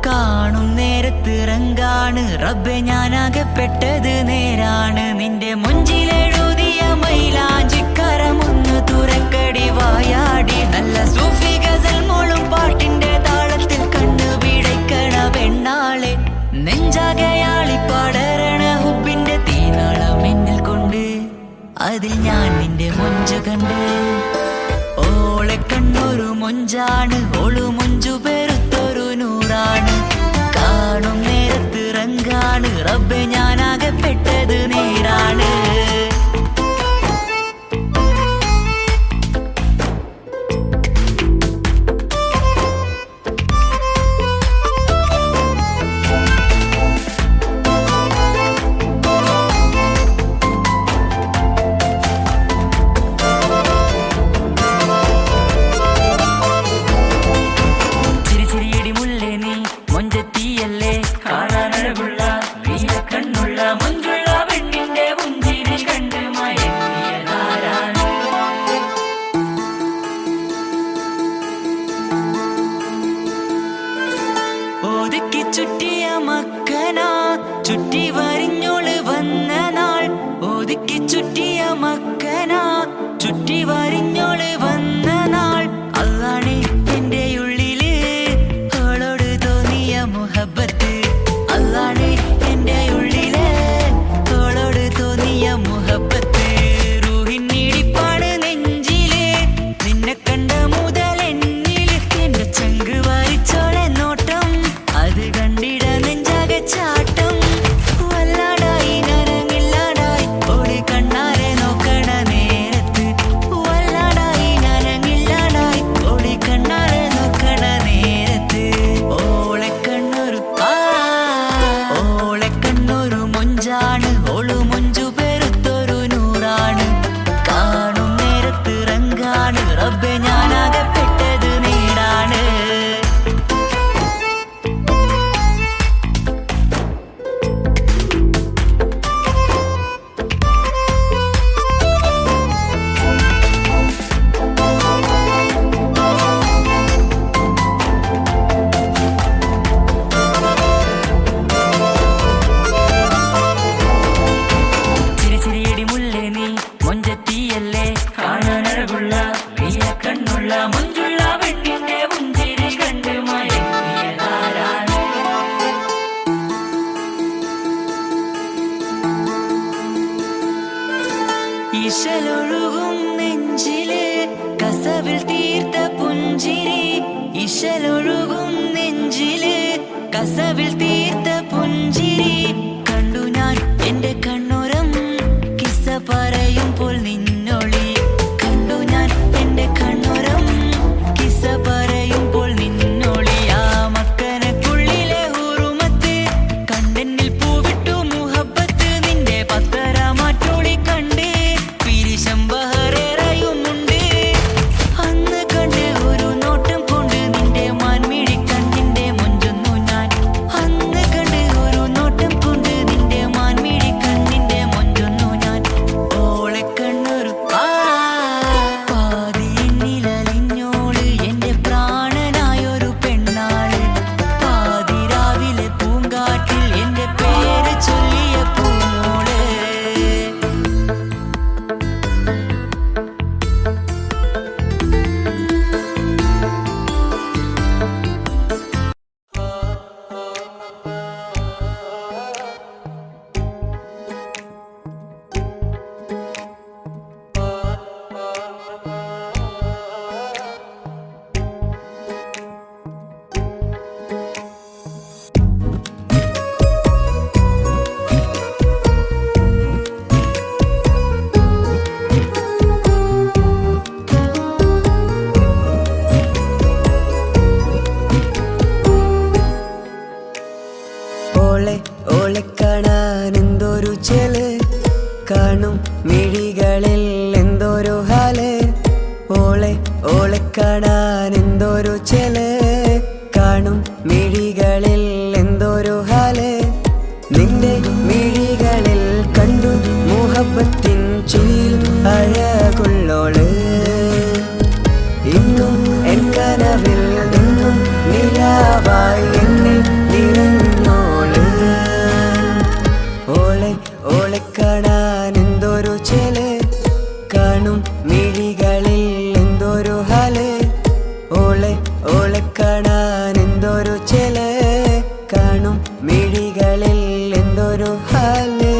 കാണും നേരത്ത് റങ്കാണ് റബ്ബെ ഞാനാകപ്പെട്ടത് നേരാണ് നിന്റെ മൊഞ്ചിലെഴുതിയ മൈലാഞ്ചിക്കരമൊന്ന് തുറക്കടി വായാടി നല്ല സൂഫി ഗസൽ മോളും പാട്ടിന്റെ താളത്തിൽ കണ്ണു പിടയ്ക്കണ പെണ്ണാളെ നെഞ്ചാകയാളി പടരണ ഹുബിന്റെ തീനാളം എന്നിൽ കൊണ്ട് അതിൽ ഞാൻ നിന്റെ മൊഞ്ചു കണ്ട്. ഓളെ കണ്ണൊരു മൊഞ്ചാണ്, ഓളു മൊഞ്ചു പെരുത്തൊരു നൂറാണ്. കാണും നേരത്ത് റങ്കാണ്, റബ്ബെ ഞാനാകപ്പെട്ടത് നേരാണ്. ചുറ്റിയ മക്കനാ ചുറ്റി വരിഞ്ഞോള് വന്ന നാൾ. ഒതുക്കി ചുറ്റിയ മക്കനാ ചുറ്റി വരിഞ്ഞോള് വന്ന നാൾ. അതാണ് എന്റെ ഉള്ളില് അവളോട് തോന്നിയ മുഹബത്ത്. അതാണ് എന്റെ ഉള്ളില് അവളോട് തോന്നിയ മുഹബത്ത്. റൂഹിന്നിടിപ്പാണ് നെഞ്ചില്, നിന്നെ കണ്ട മുതൽ എന്നില്. എന്റെ ചങ്ക് വാരിച്ചോളെ നോട്ടം, അത് കണ്ടിട നെഞ്ചാകെ ചാട്ടം. വല്ലാടായി നനങ്ങില്ലാടായി ഓടി കണ്ണാരെ നോക്കണ നേരത്ത്. വല്ലാടായി നനങ്ങില്ലാടായി ഓടി കണ്ണാരെ നോക്കണ നേരത്ത്. ഓളെ കണ്ണൊരു മൊഞ്ചാണ്, ഓളു മൊഞ്ചു പെരുത്തൊരു നൂറാണ്. കാണും നേരത്ത് റങ്കാണ്, റബ്ബെ ഞാനാകപ്പെട്ടത് നേരാണ്. ഇശലൊഴുകും നെഞ്ചില് കസവിൽ തീർത്ത പുഞ്ചിരി. ഇശലൊഴുകും നെഞ്ചില് കസവിൽ തീർത്ത പുഞ്ചിരി. കണ്ടു ഞാൻ എന്റെ കണ്ണുരം കിസ്സ പറയുമ്പോൾ നിന്നൊളി. കണ്ടു ഞാൻ എന്റെ കണ്ണുരം കിസ്സ പറയുമ്പോൾ നിന്നൊളി. ആ മക്കനക്കുള്ളിലെ ഹുറുമത്ത് കണ്ടെന്നിൽ പൂവിട്ടു മുഹബത്ത്. നിന്റെ പത്തര മാറ്റോളി കണ്ട് പിരിശമ്പഹറേറയുമുണ്ട്. അന്ന് കണ്ട് ഒരു നോട്ടം കൊണ്ട് നിന്റെ മാൻമിഴി കണ്ണിന്റെ മൊഞ്ചൊന്നു ഞാൻ. അന്ന് കണ്ട് ഒരു നോട്ടം കൊണ്ട് നിന്റെ മാൻമിഴി കണ്ണിന്റെ മൊഞ്ചൊന്നു ഞാൻ. ഓളെ കണ്ണൊരു പാതി എന്നിലലിഞ്ഞോള് എന്റെ പ്രാണനായൊരു പെണ്ണാള്. പാതിരാവിലെ പൂങ്കാട്ടിൽ എന്റെ പേര് ചൊല്ലിയ പൂമോള്. ഓളെ കാണാൻ എന്തൊരു ചെല്, കാണും മിഴികളിൽ എന്തൊരു ഹാല്. ഓളെ കാണാൻ എന്തൊരു ചെല്, കാണും മിഴികളിൽ എന്തൊരു ഹാല്. നിന്റെ മിഴികളിൽ കണ്ടു മുഹബത്തിൻ ചുയിൽ അഴകുള്ളോള്. ഇന്നും എൻ കനവിൽ നിന്നും നിലാവായി എന്നിൽ നിറഞ്ഞോള്. ഓളെ കാണാൻ എന്തൊരു ചെല്, കാണും മിഴികളിൽ എന്തൊരു ഹാല്. ഓളെ കാണാൻ എന്തൊരു ചെല്, കാണും മിഴികളിൽ എന്തൊരു ഹാല്.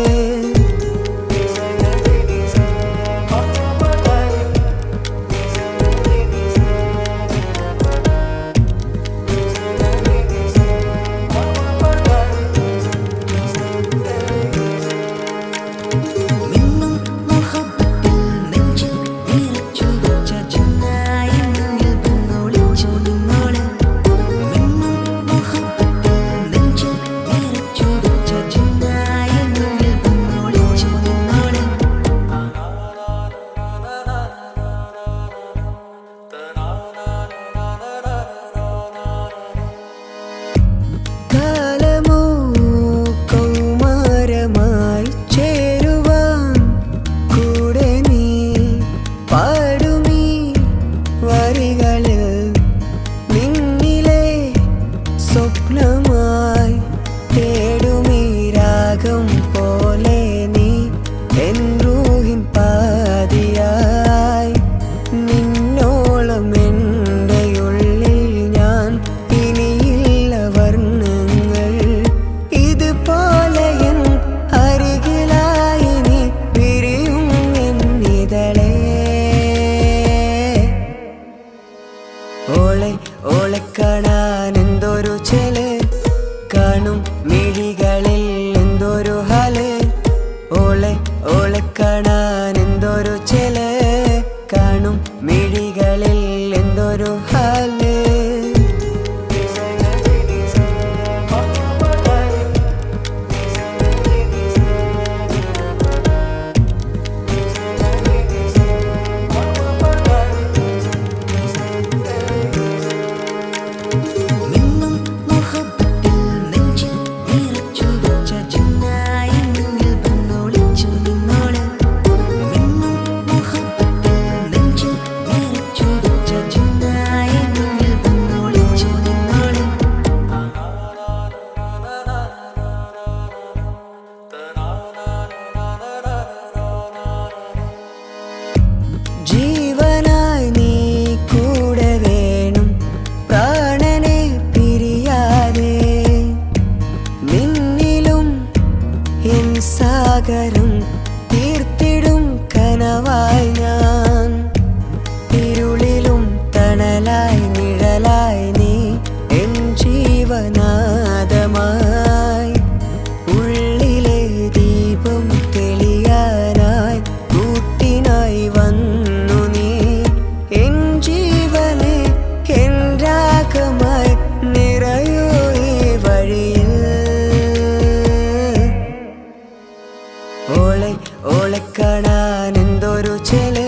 ഓളെ കാണാൻ എന്തൊരു ചേല്,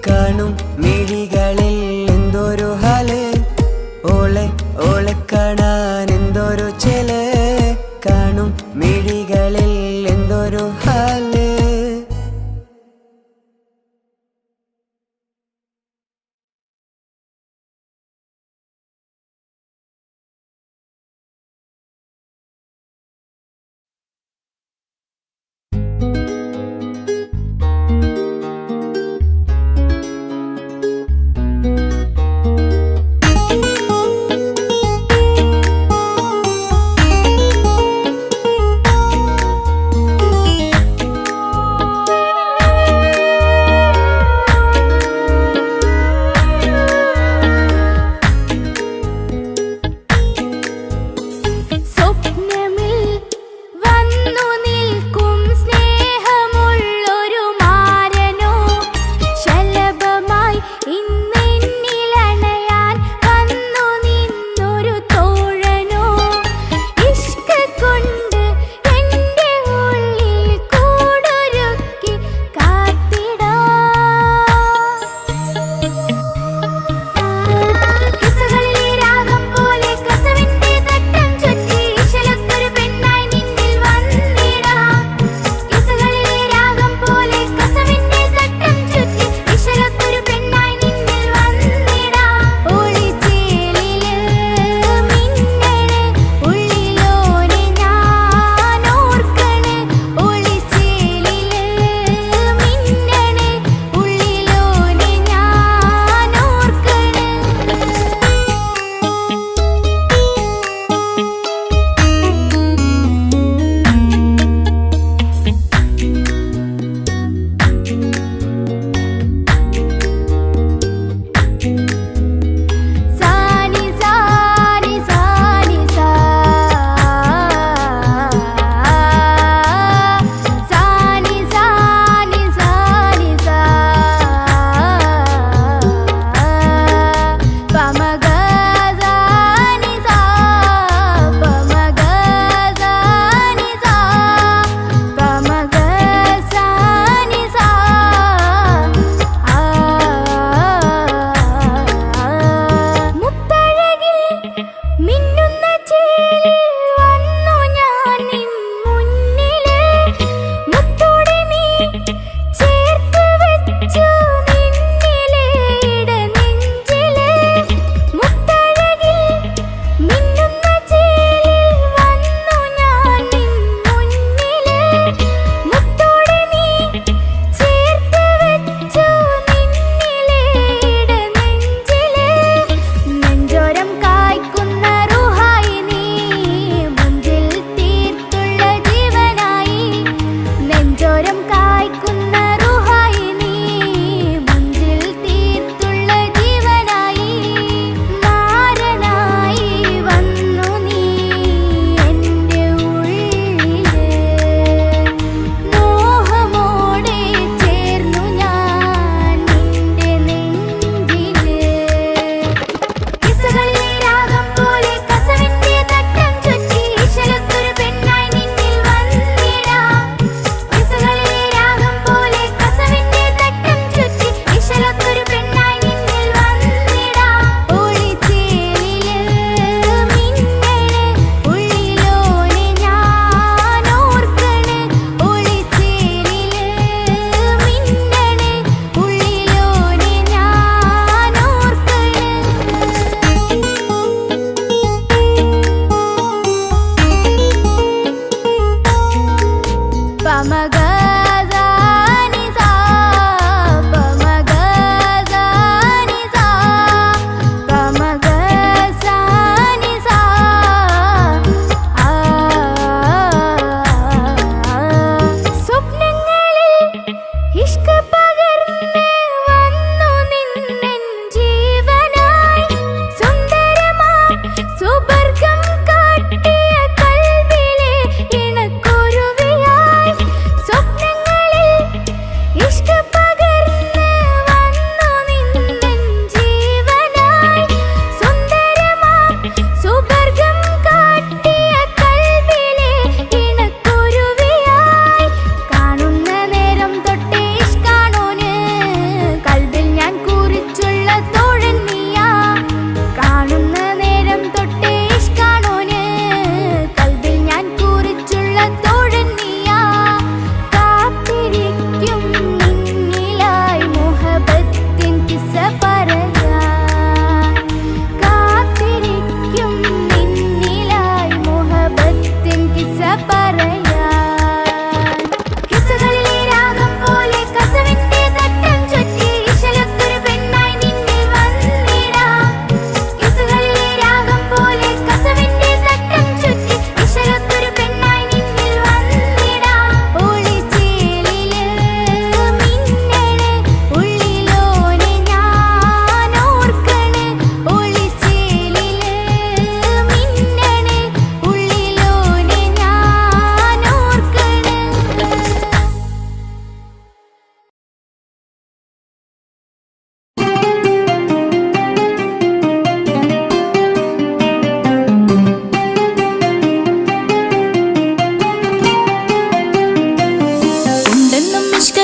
കാണും മിഴികളിൽ എന്തൊരു ഹാല്. ഓളെ കാണാൻ എന്തൊരു ചേല്, കാണും മിഴികളിൽ എന്തൊരു ഹാല്.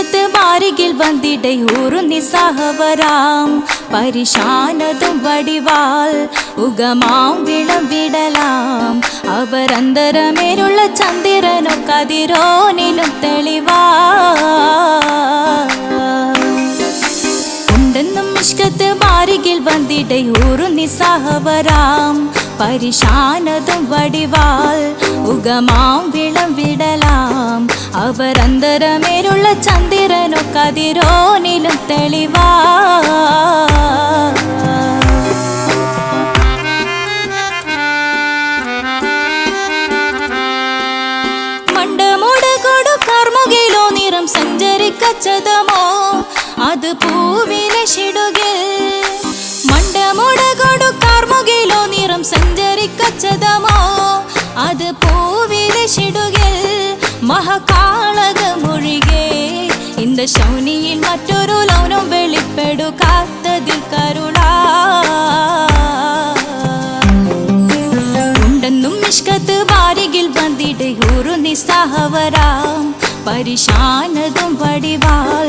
മിഷ്കത്ത് ബാരികിൽ വന്നിടை ഊറുന്നിസാഹവരാം പരിശാനതും വടിവാൾ ഉഗമാം വിളവിടലാം അവരന്തരമേലുള്ള ചന്ദ്രനോ കതിരോനിലും തെളിവാ ഉണ്ടെന്നും മിഷ്കത്ത് ബാരികിൽ വന്നിടை ഊറുന്നിസാഹവരാം പരിശാനതും വടിവാൾ ഉഗമാം വിളവിടലാം അവരന്തരമേലുള്ള ചന്ദ്രനോ കതിരോനിലും തെളിവാ മണ്ടമുടകൊടു കർമുകിലോ നിറം സഞ്ചരിക്കച്ചതമോ അത് പൂവിലെ ഷിടുകിൽ മണ്ടമുടകൊടു കർമുകിലോ നിറം സഞ്ചരിക്കച്ചതമോ അത് പൂവിലെ ഷിടുകിൽ മഹാകാളകമൊഴികെ இந்த ശൗനിയിൽ മറ്റൊരു ലൗനം വെളിപ്പെടുക്കാത്തതിൽ കരുളാ ഉണ്ടെന്നും മിഷ്കത്ത് ബാരികിൽ വന്നിടை ഊറുന്നിസാഹവരാം പരിശാനതും വടിവാൾ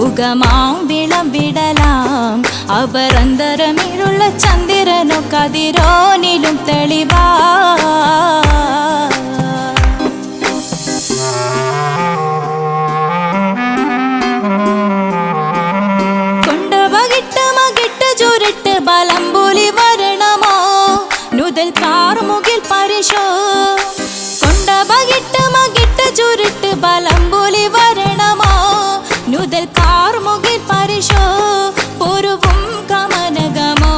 ഉഗമാം വിളവിടലാം അവരന്തരമിലുള്ള ചന്ദ്രനോ കതിരോനിലും തെളിവാ കൊണ്ടവകിട്ട് മകിട്ട് ചുരുട്ട് ബലംപൂലി വരണമോ നുതൽ കാർമുകിൽ പരിശോ കൊണ്ടവകിട്ട് മകിട്ട് ചുരുട്ട് ബലംപൂലി വരണമോ നുതൽ കാർമുകിൽ പരിശോ പൊരുവും കമനകമോ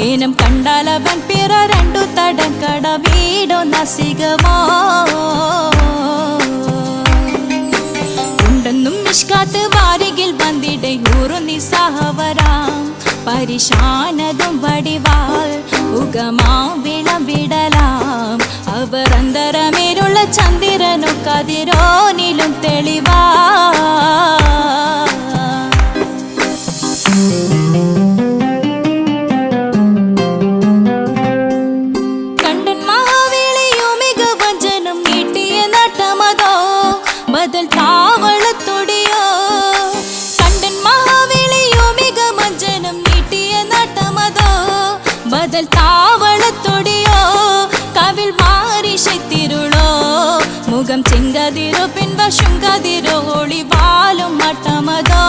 ഏനം കണ്ടാലവൻ പിറ രണ്ടു തടക്കട വീടോ നസികമോ ഉണ്ടെന്നും മിഷ്കാത്ത് ബാരികിൽ വന്നിടை ഊറുന്നിസാഹവരാം പരിശാനതും വടിവാൾ ഉഗമാം വിളവിടലാം അവരന്തരമേലുള്ള ചന്ദ്രനോ കതിരോനിലും തെളിവാ കണ്ടൻ മഹാവേളിയോ മികവഞ്ചനം നീട്ടിയ നട്ടമതോ ബദൽ താവളത്തൊടിയോ കണ്ടൻ മഹാവേളിയോ മികവഞ്ചനം നീട്ടിയ നട്ടമതോ ബദൽ താവളത്തൊടിയോ കവിൽ മാറി ശക്തിരുളോ മുഖം ചെങ്കതിരോ പിൻവശം കതിരോ ഒളിവാലും മട്ടമതോ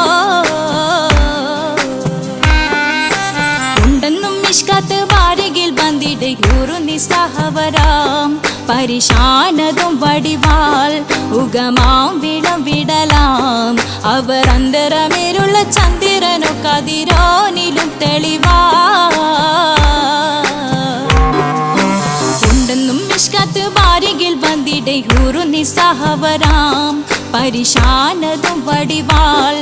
ഉണ്ടെന്നും മിഷ്കത്ത് ബാരികിൽ വന്നിടை ഊറുന്നിസാഹവരാം പരിശാനതും വടിവാൾ ഉഗമാം വിളവിടലാം അവരന്തരമേലുള്ള ചന്ദ്രനോ കതിരോനിലും തെളിവാ ഉണ്ടെന്നും മിഷ്കത്ത് ബാരികിൽ വന്നിടை ഊറുന്നിസാഹവരാം പരിശാനതും വടിവാൾ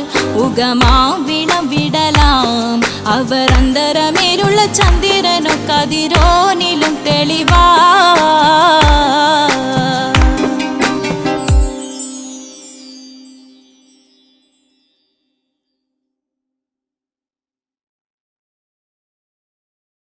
ഉഗമാം വിളവിടലാം അവരന്തരമേലുള്ള ചന്ദ്രനോ കതിരോനിലും തെളിവാ